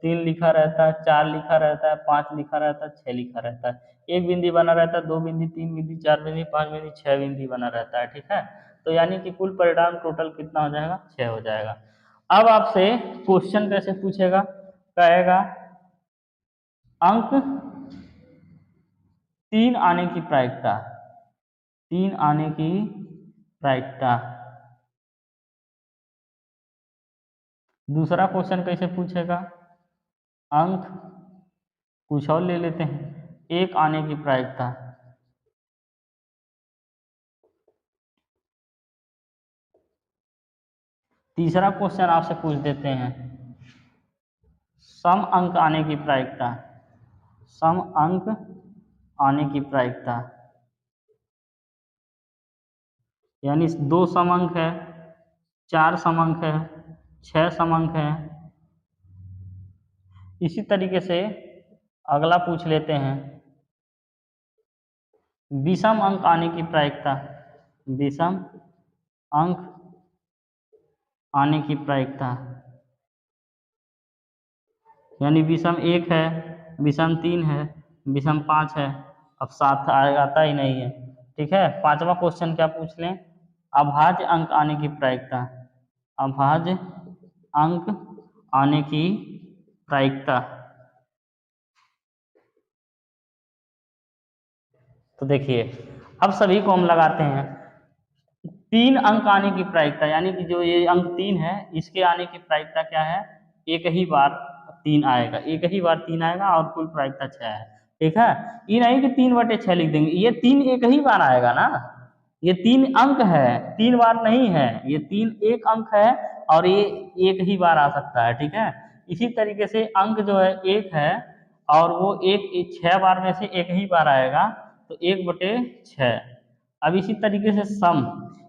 3 लिखा रहता है, 4 लिखा रहता है, 5 लिखा रहता है, 6 लिखा रहता है, 1 बिंदी बना रहता है, 2 बिंदी, 3 बिंदी, 4 बिंदी, 5 बिंदी, 6 बिंदी बना रहता है, ठीक है। तो यानी कि कुल परिणाम टोटल कितना हो जाएगा, 6 हो जाएगा। अब आपसे क्वेश्चन कैसे पूछेगा, कहेगा अंक 3 आने की प्रायिकता, 3 आने की प्रायिकता। दूसरा क्वेश्चन कैसे पूछेगा, अंक कुछ और ले लेते हैं, 1 आने की प्रायिकता। तीसरा क्वेश्चन आपसे पूछ देते हैं सम अंक आने की प्रायिकता, सम अंक आने की प्रायिकता, यानी 2 सम अंक है, 4 सम अंक है, 6 सम अंक है। इसी तरीके से अगला पूछ लेते हैं विषम अंक आने की प्रायिकता, विषम अंक आने की प्रायिकता, यानी विषम 1 है, विषम 3 है, विषम 5 है, अब 7 आता ही नहीं है। ठीक है, पांचवा क्वेश्चन क्या पूछ लें, अभाज्य अंक आने की प्रायिकता, अभाज्य अंक आने की प्रायिकता। तो देखिए अब सभी को हम लगाते हैं, 3 अंक आने की प्रायिकता, यानी कि जो ये अंक 3 है इसके आने की प्रायिकता क्या है, एक ही बार 3 आएगा, एक ही बार 3 आएगा और कुल प्रायिकता 6 है। ठीक है, ये नहीं कि 3/6 लिख देंगे, ये 3 एक ही बार आएगा ना, ये 3 अंक है, 3 बार नहीं है, ये 3 एक अंक है और ये एक ही बार आ सकता है। ठीक है, इसी तरीके से अंक जो है 1 है और वो 6 बार में से एक ही बार आएगा, तो 1/6। अब इसी तरीके से सम,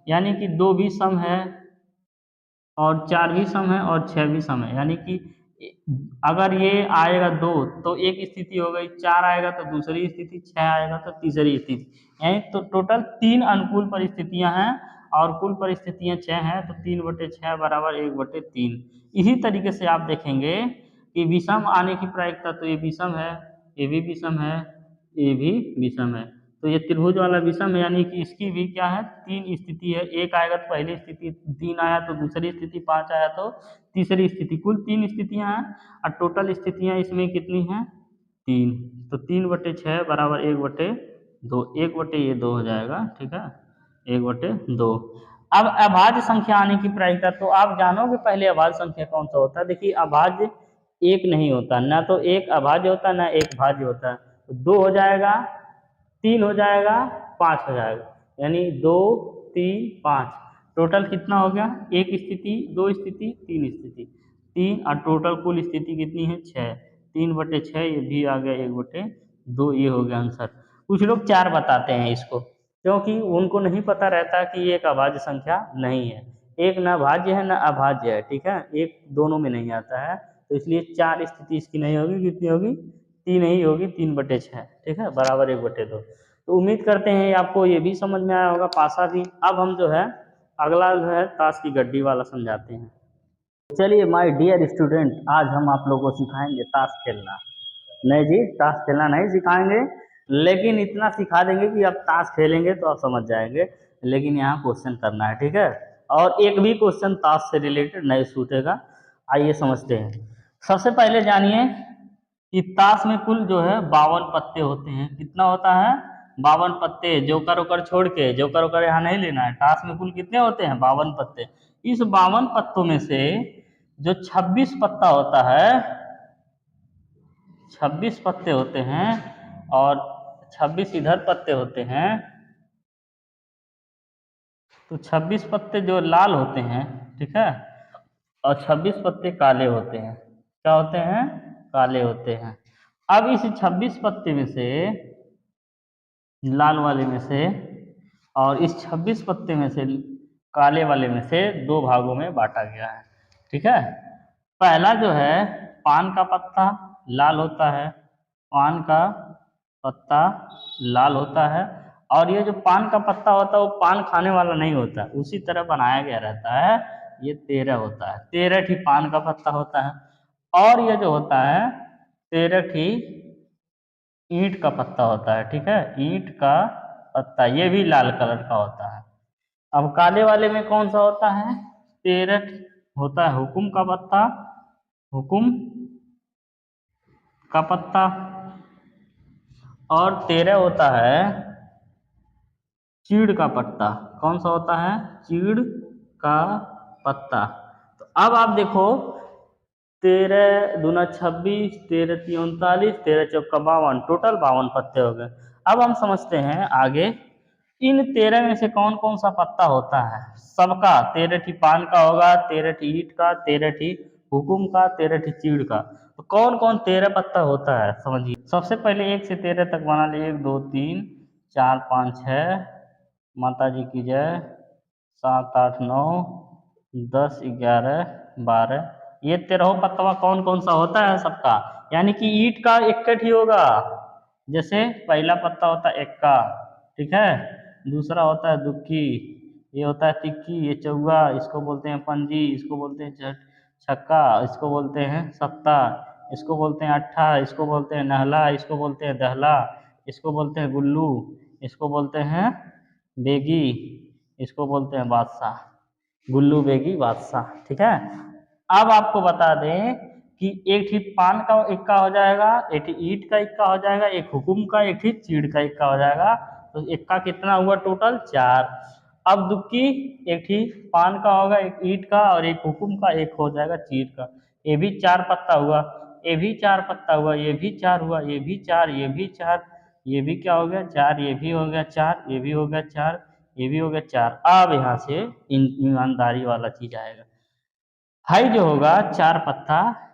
यानी कि 2 भी सम है और 4 भी सम है और 6 भी सम है, यानी कि अगर ये आएगा 2 तो एक स्थिति हो गई, 4 आएगा तो दूसरी स्थिति, 6 आएगा तो तीसरी स्थिति, यानी तो टोटल 3 अनुकूल परिस्थितियां हैं और कुल परिस्थितियां 6 हैं, तो 3/6 बराबर 1/3। इसी तरीके से आप देखेंगे कि विषम आने की प्रायिकता, तो ये विषम है, ये भी विषम है, ये भी विषम है, तो ये त्रिभुज वाला विषम है, यानी कि इसकी भी क्या है, 3 स्थिति है, 1 आएगा तो पहली स्थिति, 3 आया तो दूसरी स्थिति, 5 आया तो तीसरी स्थिति, कुल 3 स्थितियां हैं और टोटल स्थितियां इसमें कितनी हैं, 3। तो 3/6 बराबर 1/2, 1/2 हो जाएगा। ठीक है, 1/2। अब अभाज्य संख्या आने की प्रायिकता, तो आप जानोगे पहले अभाज्य संख्या कौन सा होता है। देखिए अभाज्य एक नहीं होता, ना तो एक अभाज्य होता ना एक भाज्य होता है, तो 2 हो जाएगा, 3 हो जाएगा, 5 हो जाएगा, यानी 2 3 5, टोटल कितना हो गया, एक स्थिति, 2 स्थिति, 3 स्थिति, 3 और टोटल कुल स्थिति कितनी है, 6। 3/6 ये भी आ गया, 1/2, ये हो गया आंसर। कुछ लोग 4 बताते हैं इसको, क्योंकि उनको नहीं पता रहता कि ये एक अभाज्य संख्या नहीं है, एक ना भाज्य है ना अभाज्य है। ठीक है, एक दोनों में नहीं आता है, तो इसलिए 4 स्थिति इसकी नहीं होगी, कितनी होगी, 3 ही होगी, 3/6। ठीक है, बराबर 1/2। तो उम्मीद करते हैं आपको ये भी समझ में आया होगा, पासा भी। अब हम जो है अगला जो है ताश की गड्डी वाला समझाते हैं। चलिए माय डियर स्टूडेंट, आज हम आप लोगों को सिखाएंगे ताश खेलना। नहीं जी, ताश खेलना नहीं सिखाएंगे, लेकिन इतना सिखा देंगे कि आप ताश खेलेंगे तो आप समझ जाएंगे, लेकिन यहाँ क्वेश्चन करना है। ठीक है, और एक भी क्वेश्चन ताश से रिलेटेड नहीं छूटेगा। आइए समझते हैं। सबसे पहले जानिए कि ताश में कुल जो है 52 पत्ते होते हैं। कितना होता है, 52 पत्ते। जोकर ओकर छोड़ के, जोकर ओकर यहाँ नहीं लेना है, ताश में कुल कितने होते हैं, 52 पत्ते। इस 52 पत्तों में से जो 26 पत्ता होता है, 26 पत्ते होते हैं और 26 इधर पत्ते होते हैं, तो 26 पत्ते जो लाल होते हैं, ठीक है, और 26 पत्ते काले होते हैं। क्या होते हैं, काले होते हैं। अब इस 26 पत्ते में से, लाल वाले में से और इस 26 पत्ते में से काले वाले में से 2 भागों में बांटा गया है। ठीक है, पहला जो है पान का पत्ता लाल होता है, पान का पत्ता लाल होता है, और ये जो पान का पत्ता होता है वो पान खाने वाला नहीं होता, उसी तरह बनाया गया रहता है। ये 13 होता है, 13 ही पान का पत्ता होता है। और ये जो होता है 13 ही ईंट का पत्ता होता है। ठीक है, ईंट का पत्ता, ये भी लाल कलर का होता है। अब काले वाले में कौन सा होता है, 13 होता है हुकुम का पत्ता, हुकुम का पत्ता, और 13 होता है चीड़ का पत्ता। कौन सा होता है? चीड़ का पत्ता। तो अब आप देखो 13 दूना 26, 13 तीन 39, 13 चौका 52, टोटल 52 पत्ते हो गए। अब हम समझते हैं आगे इन 13 में से कौन कौन सा पत्ता होता है। सबका 13 ठी पान का होगा, 13 ठी ईंट का, 13 ठी हुकुम का, 13 ठी चीड़ का। तो कौन कौन 13 पत्ता होता है समझिए। सबसे पहले 1 से 13 तक बना लिए। 1 2 3 4 5 6, माता जी की जय, 7 8 9 10 11 12, ये 13 पत्तवा कौन कौन सा होता है सबका। यानी कि ईंट का 61 ही होगा। जैसे पहला पत्ता होता है एक्का, ठीक है, दूसरा होता है दुक्की, ये होता है तिक्की, ये चौगा, इसको बोलते हैं पंजी, इसको बोलते हैं छक्का, इसको बोलते हैं सत्ता, इसको बोलते हैं अट्ठा, इसको बोलते हैं नहला, इसको बोलते हैं दहला, इसको बोलते हैं गुल्लू, इसको बोलते हैं बेगी, इसको बोलते हैं बादशाह। गुल्लू बेगी बादशाह, ठीक है। अब आपको बता दें कि एक ही पान का इक्का हो जाएगा, एक ही ईंट का इक्का हो जाएगा, एक हुकुम का, एक ही चीड़ का इक्का हो जाएगा। तो इक्का कितना हुआ टोटल? 4। अब दुक्की एक ही पान का होगा, एक ईंट का और एक हुकुम का, एक हो जाएगा चीड़ का। ये भी 4 पत्ता हुआ, ये भी 4 पत्ता हुआ, ये भी 4 हुआ, ये भी 4, ये भी 4, ये भी क्या हो गया 4, ये भी हो गया 4, ये भी हो गया 4, ये भी हो गया 4। अब यहाँ से ईमानदारी वाला चीज आएगा। हाई जो होगा 4 पत्ता,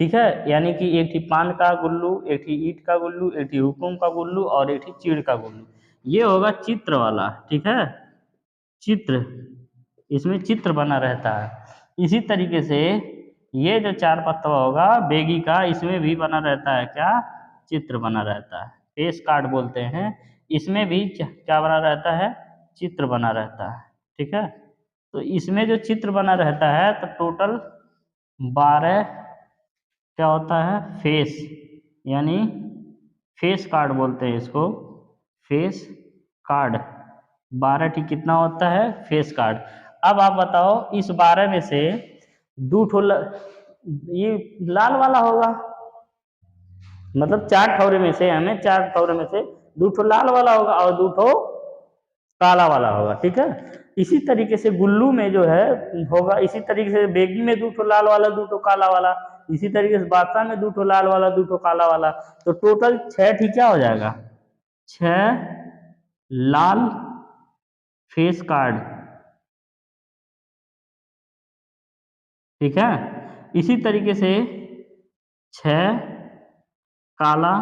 ठीक है, यानी कि एक ही पान का गुल्लू, एक ही ईंट का गुल्लू, एक ही हुकुम का गुल्लू और एक ही चीड़ का गुल्लू। ये होगा चित्र वाला, ठीक है, चित्र, इसमें चित्र बना रहता है। इसी तरीके से ये जो 4 पत्ता होगा बेगी का, इसमें भी बना रहता है क्या? चित्र बना रहता है, फेस कार्ड बोलते हैं। इसमें भी क्या बना रहता है? चित्र बना रहता है, ठीक है। तो इसमें जो चित्र बना रहता है तो टोटल 12 क्या होता है? फेस, यानी फेस कार्ड बोलते हैं इसको, फेस कार्ड। 12 टी कितना होता है? Face card. अब आप बताओ इस 12 में से दो ठो ये लाल वाला होगा, मतलब 4 ठौरे में से, हमें 4 ठौरे में से 2 ठो लाल वाला होगा और 2 ठो काला वाला होगा, ठीक है। इसी तरीके से गुल्लू में जो है होगा, इसी तरीके से बेगी में 2 ठो लाल वाला 2 ठो काला वाला, इसी तरीके से बादशाह में 2 ठो लाल वाला 2 ठो काला वाला। तो टोटल 6 ठीक क्या हो जाएगा? 6 लाल फेस कार्ड, ठीक है। इसी तरीके से 6 काला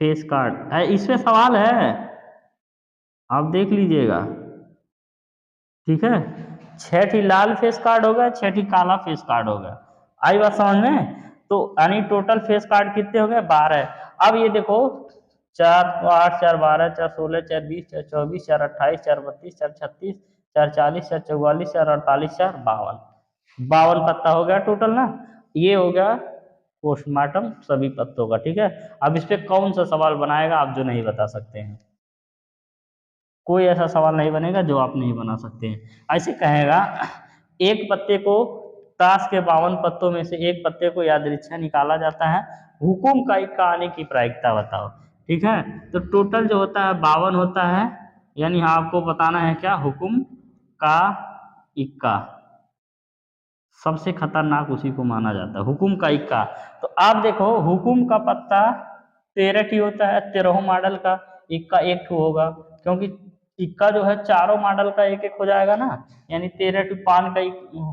फेस कार्ड। इसमें सवाल है, आप देख लीजिएगा, ठीक है। 6 ठी लाल फेस कार्ड हो गया, 6 ठी काला फेस कार्ड हो गया। आई बात समझ में? तो यानी टोटल फेस कार्ड कितने हो गए? 12। अब ये देखो 4 8 4 12 4 16 4 20 4 24 4 28 4 32 4 36 4 40 4 44 4 48 4 52, 52 पत्ता हो गया टोटल ना। ये हो गया पोस्टमार्टम सभी पत्तों का, ठीक है। अब इस पे कौन सा सवाल बनाएगा आप जो नहीं बता सकते हैं? कोई ऐसा सवाल नहीं बनेगा जो आप नहीं बना सकते हैं। ऐसे कहेगा एक पत्ते को ताश के 52 पत्तों में से एक पत्ते को यादृच्छा निकाला जाता है, हुकुम का इक्का आने की प्रायिकता बताओ, ठीक है। तो टोटल जो होता है 52 होता है, यानी आपको बताना है क्या? हुकुम का इक्का सबसे खतरनाक उसी को माना जाता है, हुकुम का इक्का। तो आप देखो हुकुम का पत्ता 13 टी होता है, 13 मॉडल का, इक्का एक ठो होगा, क्योंकि इक्का जो है चारों मॉडल का एक एक हो जाएगा ना। यानी 13 टी पान का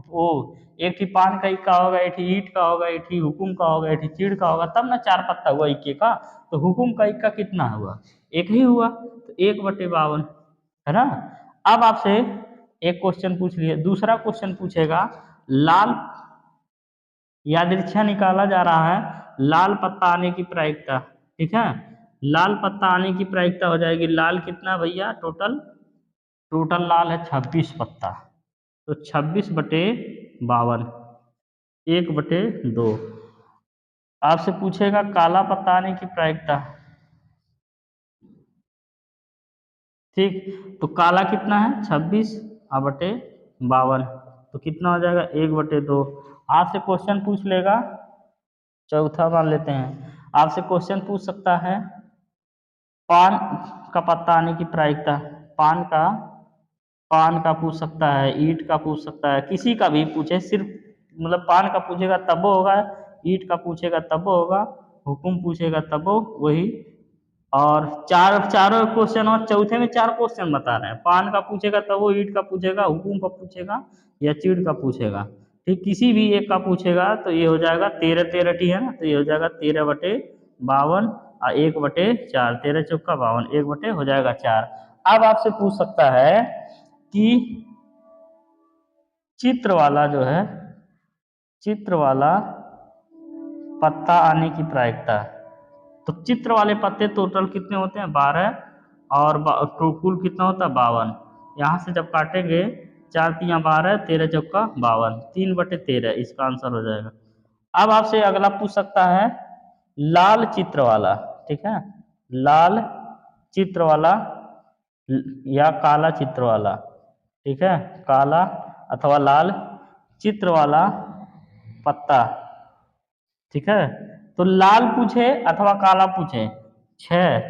वो एक ही पान का इक्का होगा, एक ही ईंट का होगा, एक ही हुकुम का होगा, एक ही चीड़ का होगा, तब ना 4 पत्ता हुआ इक्के का। तो हुकुम का इक्का कितना हुआ? एक ही हुआ, तो 1/52, है ना। अब आपसे एक क्वेश्चन पूछ लिए, दूसरा क्वेश्चन पूछेगा लाल यादृच्छा निकाला जा रहा है, लाल पत्ता आने की प्रायिकता, ठीक है। लाल पत्ता आने की प्रायिकता हो जाएगी, लाल कितना भैया? टोटल टोटल लाल है 26 पत्ता, तो 26/52, 1/2। आपसे पूछेगा काला पत्ता आने की प्रायिकता, ठीक। तो काला कितना है? 26/52, तो कितना हो जाएगा 1/2। आपसे क्वेश्चन पूछ लेगा, चौथा मान लेते हैं, आपसे क्वेश्चन पूछ सकता है पान का पत्ता आने की प्रायिकता, पान का पान का पूछ सकता है, ईंट का पूछ सकता है, किसी का भी पूछे, सिर्फ मतलब पान का पूछेगा तब वो होगा, ईंट का पूछेगा तब वो होगा, हुकुम पूछेगा तब वो वही। और चारों क्वेश्चन, और चौथे में 4 क्वेश्चन बता रहे हैं, पान का पूछेगा तब वो, ईंट का पूछेगा, हुकुम का पूछेगा या चीड़ का पूछेगा। ठीक, किसी भी एक का पूछेगा तो ये हो जाएगा 13 टी है ना, तो ये हो जाएगा 13/52 और 1/4, 13×4 = 52, 1 हो जाएगा 4। अब आपसे पूछ सकता है कि चित्र वाला जो है, चित्र वाला पत्ता आने की प्रायिकता। तो चित्र वाले पत्ते टोटल कितने होते हैं 12, और कुल कितना होता है 52। यहाँ से जब काटेंगे 4×3 = 12, 13×4 = 52, 3/13 इसका आंसर हो जाएगा। अब आपसे अगला पूछ सकता है लाल चित्र वाला, ठीक है, लाल चित्र वाला या काला चित्र वाला, ठीक है, काला अथवा लाल चित्र वाला पत्ता, ठीक है। तो लाल पूछे अथवा काला पूछे,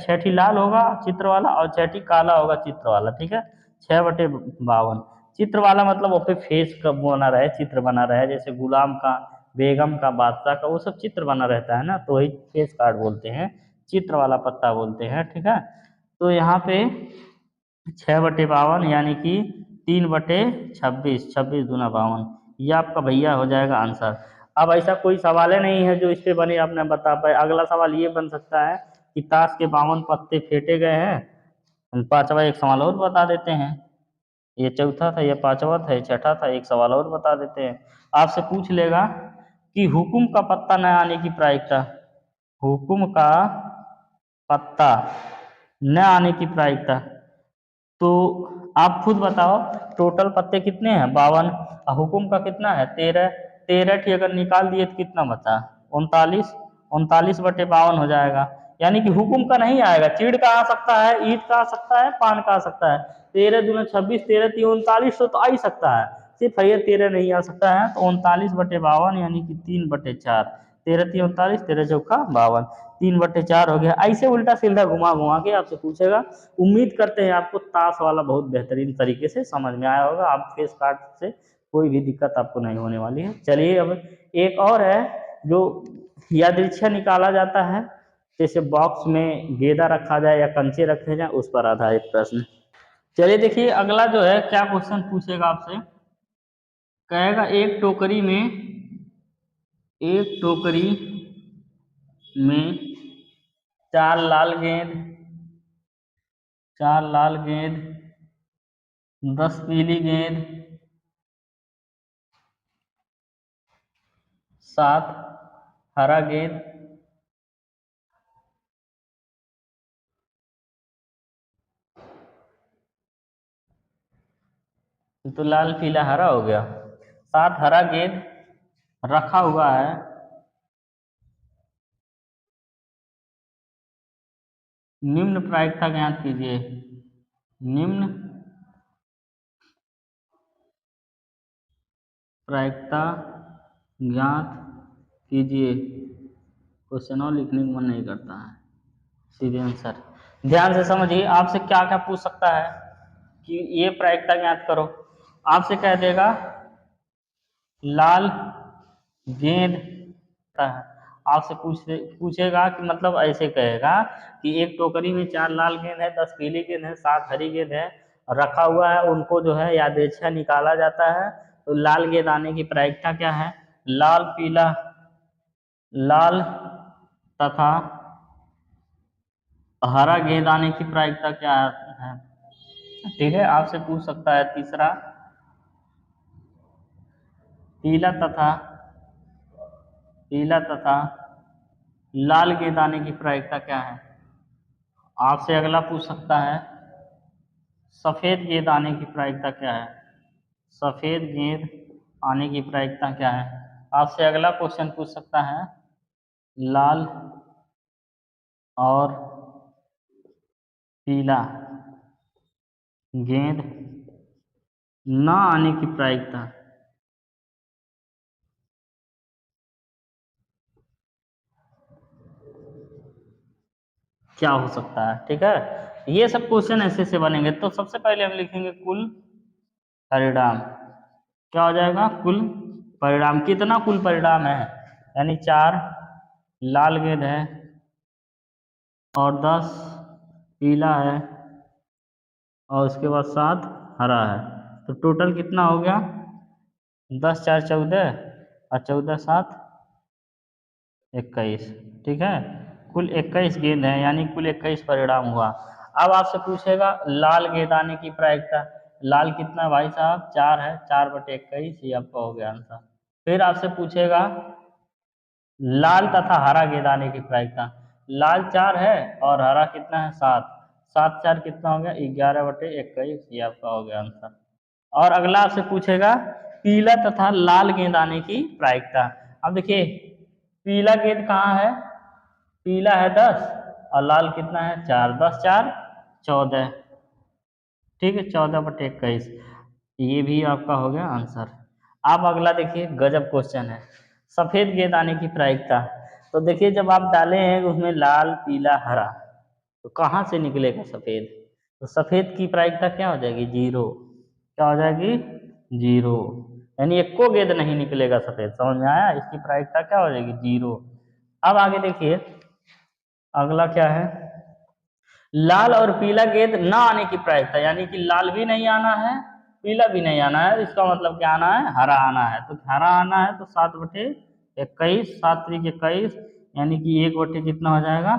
छठी लाल होगा चित्र वाला और छठी काला होगा चित्र वाला, ठीक है। 6/52 चित्र वाला मतलब वो पे फेस कब बना रहे, चित्र बना रहे, जैसे गुलाम का, बेगम का, बादशाह का, वो सब चित्र बना रहता है ना, तो वही फेस कार्ड बोलते हैं, चित्र वाला पत्ता बोलते हैं, ठीक है। तो यहाँ पे 6/52 यानी कि 3/26, 26×2 = 52, ये आपका भैया हो जाएगा आंसर। अब ऐसा कोई सवाल ही नहीं है जो इस पे बने आपने बता पाए। अगला सवाल ये बन सकता है कि ताश के 52 पत्ते फेंटे गए हैं, पांचवा एक सवाल और बता देते हैं, ये चौथा था, ये पांचवा था, ये छठा था, एक सवाल और बता देते हैं। आपसे पूछ लेगा कि हुकुम का पत्ता न आने की प्रायिकता, हुकुम का पत्ता न आने की प्रायिकता। तो आप खुद बताओ, टोटल पत्ते कितने हैं 52, हुकुम का कितना है 13, 13 की अगर निकाल दिए तो कितना बचा 39, 39/52 हो जाएगा। यानी कि हुकुम का नहीं आएगा, चीड़ का आ सकता है, ईंट का आ सकता है, पान का आ सकता है। 13×2 = 26, 13×3 = 39, तो आ ही सकता है, सिर्फ ये 13 नहीं आ सकता है, तो 39/52 यानी कि 3/4, 13×3 = 39, 13×4 = 52, 3/4 हो गया। ऐसे उल्टा सीधा घुमा घुमा के आपसे पूछेगा। उम्मीद करते हैं आपको ताश वाला बहुत बेहतरीन तरीके से समझ में आया होगा, आप फेस कार्ड से कोई भी दिक्कत आपको नहीं होने वाली है। चलिए अब एक और है जो यादृच्छा निकाला जाता है, जैसे बॉक्स में गेंदा रखा जाए या कंचे रखे जाए, उस पर आधारित प्रश्न। चलिए देखिए अगला जो है क्या क्वेश्चन पूछेगा आपसे, कहेगा एक टोकरी में 4 लाल गेंद 10 पीली गेंद 7 हरा गेंद, तो लाल पीला हरा हो गया, 7 हरा गेंद रखा हुआ है, निम्न प्रायिकता ज्ञात कीजिए, निम्न प्रायिकता ज्ञात कीजिए। क्वेश्चन और लिखने का मन नहीं करता है, सीधे आंसर। ध्यान से समझिए, आपसे क्या क्या पूछ सकता है कि ये प्रायिकता ज्ञात करो। आपसे कह देगा लाल गेंद है, आपसे पूछेगा कि मतलब ऐसे कहेगा कि एक टोकरी में 4 लाल गेंद है, 10 पीली गेंद है, 7 हरी गेंद है, रखा हुआ है, उनको जो है यादृच्छा निकाला जाता है। तो लाल गेंद आने की प्रायिकता क्या है, लाल पीला, लाल तथा हरा गेंद आने की प्रायिकता क्या है, ठीक है। आपसे पूछ सकता है तीसरा, पीला तथा लाल गेंद आने की प्रायिकता क्या है। आपसे अगला पूछ सकता है सफेद गेंद आने की प्रायिकता क्या है, सफेद गेंद आने की प्रायिकता क्या है। आपसे अगला क्वेश्चन पूछ सकता है लाल और पीला गेंद न आने की प्रायिकता, क्या हो सकता है, ठीक है। ये सब क्वेश्चन ऐसे से बनेंगे। तो सबसे पहले हम लिखेंगे कुल परिणाम। क्या हो जाएगा? कुल परिणाम। कितना कुल परिणाम है? यानी 4 लाल गेंद है और 10 पीला है और उसके बाद 7 हरा है। तो टोटल कितना हो गया? 10 4 14 और 14 7 21, ठीक है। कुल 21 गेंद है, यानी कुल 21 परिणाम हुआ। अब आपसे पूछेगा लाल गेंद आने की प्रायिकता। लाल कितना है भाई साहब? 4 है, 4/21, ये आपका हो गया आंसर। फिर आपसे पूछेगा लाल तथा हरा गेंद आने की प्रायिकता। लाल 4 है और हरा कितना है? 7। 7 4 कितना हो गया? 11/21, ये आपका हो गया आंसर। और अगला आपसे पूछेगा पीला तथा लाल गेंद आने की प्रायिकता। अब देखिए पीला गेंद कहाँ है? पीला है 10 और लाल कितना है? 4। 10 4 14, ठीक है, 14/21, ये भी आपका हो गया आंसर। आप अगला देखिए, गजब क्वेश्चन है। सफेद गेंद आने की प्रायिकता। तो देखिए जब आप डाले हैं उसमें लाल पीला हरा, तो कहाँ से निकलेगा सफेद? तो सफेद की प्रायिकता क्या हो जाएगी? 0। क्या हो जाएगी? 0। यानी एको गेंद नहीं निकलेगा सफेद। समझ में आया? इसकी प्रायिकता क्या हो जाएगी? 0। अब आगे देखिए अगला क्या है? लाल और पीला गेंद ना आने की प्रायिकता, यानी कि लाल भी नहीं आना है पीला भी नहीं आना है, इसका मतलब क्या आना है? हरा आना है। तो हरा आना है तो 7/21, 7×3 = 21, यानी कि 1 कितना हो जाएगा?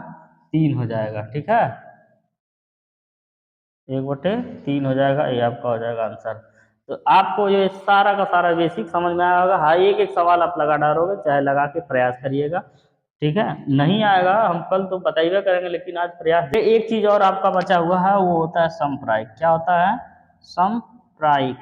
3 हो जाएगा, ठीक है। 1/3 हो जाएगा, ये आपका हो जाएगा आंसर। तो आपको ये सारा का सारा बेसिक समझ में आया होगा। हाँ, एक एक सवाल आप लगा डालोगे, चाहे लगा के प्रयास करिएगा, ठीक है। नहीं आएगा हम कल तो बताइए करेंगे, लेकिन आज प्रयास। एक चीज और आपका बचा हुआ है, वो होता है समप्रायिक। क्या होता है? समप्रायिक।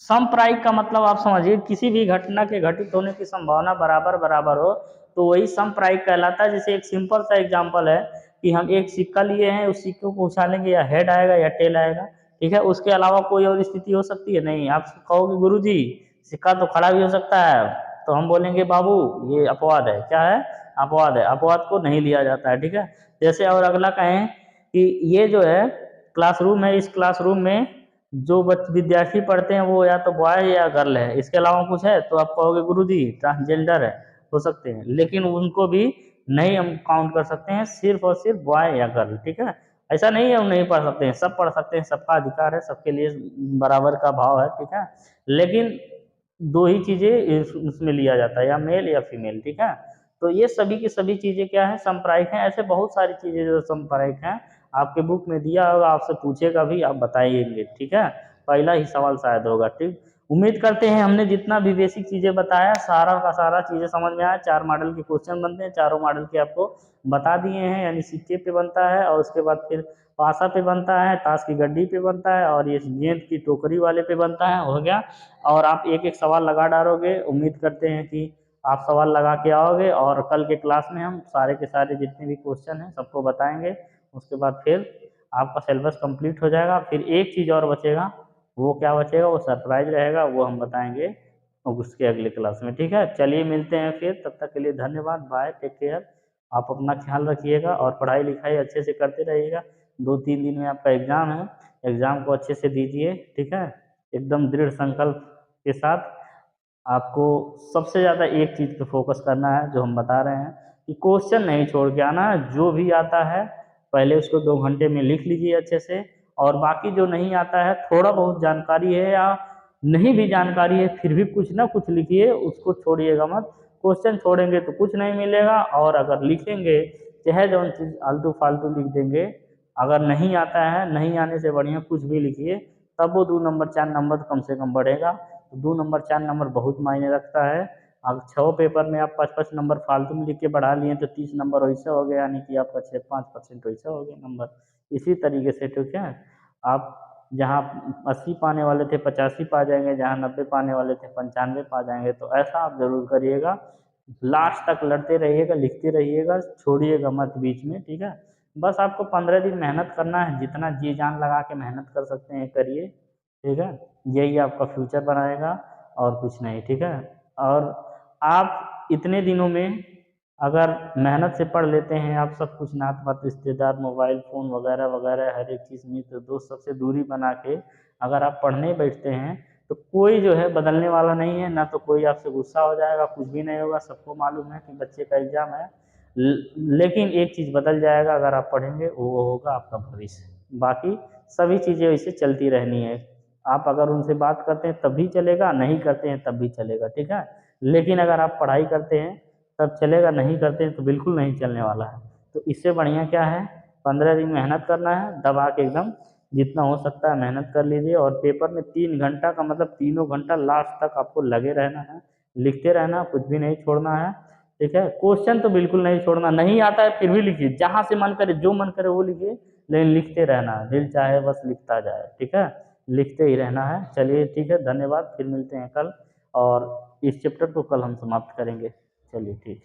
समप्रायिक का मतलब आप समझिए किसी भी घटना के घटित होने की संभावना बराबर बराबर हो तो वही समप्रायिक कहलाता है। जैसे एक सिंपल सा एग्जांपल है कि हम एक सिक्का लिए हैं, उस सिक्के को उछालेंगे या हेड आएगा या टेल आएगा, ठीक है। उसके अलावा कोई और स्थिति हो सकती है? नहीं। आप कहोगे गुरुजी सिक्का तो खड़ा भी हो सकता है, तो हम बोलेंगे बाबू ये अपवाद है। क्या है? अपवाद है। अपवाद को नहीं लिया जाता है, ठीक है। जैसे और अगला कहें कि ये जो है क्लासरूम है, इस क्लासरूम में जो विद्यार्थी पढ़ते हैं वो या तो बॉय या गर्ल है, इसके अलावा कुछ है? तो आप कहोगे गुरुजी ट्रांसजेंडर है, हो सकते हैं, लेकिन उनको भी नहीं हम काउंट कर सकते हैं, सिर्फ और सिर्फ बॉय या गर्ल, ठीक है। ऐसा नहीं है हम नहीं पढ़ सकते हैं, सब पढ़ सकते हैं, सबका अधिकार है, सबके लिए बराबर का भाव है, ठीक है। लेकिन दो ही चीजें उसमें लिया जाता है, या मेल या फीमेल, ठीक है। तो ये सभी की सभी चीजें क्या है? संप्रायिक हैं। ऐसे बहुत सारी चीजें जो संप्रायिक हैं, आपके बुक में दिया होगा, आपसे पूछेगा भी, आप बताइएंगे, ठीक है। पहला ही सवाल शायद होगा, ठीक। उम्मीद करते हैं हमने जितना भी बेसिक चीजें बताया सारा का सारा चीजें समझ में आया। 4 मॉडल के क्वेश्चन बनते हैं, चारों मॉडल के आपको बता दिए हैं। यानी सिक्के पे बनता है और उसके बाद फिर पासा पे बनता है, ताश की गड्डी पे बनता है, और ये गेंद की टोकरी वाले पे बनता है, हो गया। और आप एक एक सवाल लगा डालोगे। उम्मीद करते हैं कि आप सवाल लगा के आओगे, और कल के क्लास में हम सारे के सारे जितने भी क्वेश्चन हैं सबको बताएंगे। उसके बाद फिर आपका सिलेबस कंप्लीट हो जाएगा। फिर एक चीज़ और बचेगा, वो क्या बचेगा? वो सरप्राइज रहेगा, वो हम बताएंगे उसके अगले क्लास में, ठीक है। चलिए मिलते हैं फिर, तब तक के लिए धन्यवाद, बाय, टेक केयर। आप अपना ख्याल रखिएगा और पढ़ाई लिखाई अच्छे से करते रहिएगा। 2-3 दिन में आपका एग्ज़ाम है, एग्ज़ाम को अच्छे से दीजिए, ठीक है। एकदम दृढ़ संकल्प के साथ आपको सबसे ज़्यादा एक चीज़ पे फोकस करना है, जो हम बता रहे हैं कि क्वेश्चन नहीं छोड़ के आना है। जो भी आता है पहले उसको 2 घंटे में लिख लीजिए अच्छे से, और बाकी जो नहीं आता है, थोड़ा बहुत जानकारी है या नहीं भी जानकारी है, फिर भी कुछ ना कुछ लिखिए, उसको छोड़िएगा मत। क्वेश्चन छोड़ेंगे तो कुछ नहीं मिलेगा, और अगर लिखेंगे चाहे जो चीज़ आलतू फालतू लिख देंगे, अगर नहीं आता है, नहीं आने से बढ़िया कुछ भी लिखिए, तब वो 2 नंबर 4 नंबर कम से कम बढ़ेगा। तो 2 नंबर 4 नंबर बहुत मायने रखता है। अब 6 पेपर में आप 5-5 नंबर फालतू में लिख के बढ़ा लिए तो 30 नंबर वैसे हो गया, यानी कि आपका 6-5% वैसे हो गया नंबर। इसी तरीके से, ठीक है। आप जहाँ 80 पाने वाले थे 85 पा जाएंगे, जहाँ 90 पाने वाले थे 95 पा जाएंगे। तो ऐसा आप जरूर करिएगा, लास्ट तक लड़ते रहिएगा, लिखते रहिएगा, छोड़िएगा मत बीच में, ठीक है। बस आपको 15 दिन मेहनत करना है, जितना जी जान लगा के मेहनत कर सकते हैं करिए, ठीक है। यही आपका फ्यूचर बनाएगा और कुछ नहीं, ठीक है। और आप इतने दिनों में अगर मेहनत से पढ़ लेते हैं आप सब कुछ, नात पात रिश्तेदार मोबाइल फ़ोन वगैरह वगैरह हर एक चीज़, मित्र दोस्त सबसे दूरी बना के अगर आप पढ़ने बैठते हैं तो कोई जो है बदलने वाला नहीं है, ना तो कोई आपसे गुस्सा हो जाएगा, कुछ भी नहीं होगा। सबको मालूम है कि बच्चे का एग्ज़ाम है, लेकिन एक चीज़ बदल जाएगा अगर आप पढ़ेंगे, वो होगा आपका भविष्य। बाकी सभी चीज़ें वैसे चलती रहनी है। आप अगर उनसे बात करते हैं तब भी चलेगा, नहीं करते हैं तब भी चलेगा, ठीक है। लेकिन अगर आप पढ़ाई करते हैं तब चलेगा, नहीं करते हैं तो बिल्कुल नहीं चलने वाला है। तो इससे बढ़िया क्या है, 15 दिन मेहनत करना है, दबा के एकदम जितना हो सकता है मेहनत कर लीजिए। और पेपर में 3 घंटा का मतलब तीनों घंटा लास्ट तक आपको लगे रहना है, लिखते रहना, कुछ भी नहीं छोड़ना है, ठीक है। क्वेश्चन तो बिल्कुल नहीं छोड़ना, नहीं आता है फिर भी लिखिए, जहाँ से मन करे जो मन करे वो लिखिए, लेकिन लिखते रहना है, दिल चाहे बस लिखता जाए, ठीक है। लिखते ही रहना है। चलिए ठीक है, धन्यवाद, फिर मिलते हैं कल, और इस चैप्टर को कल हम समाप्त करेंगे। चलिए ठीक।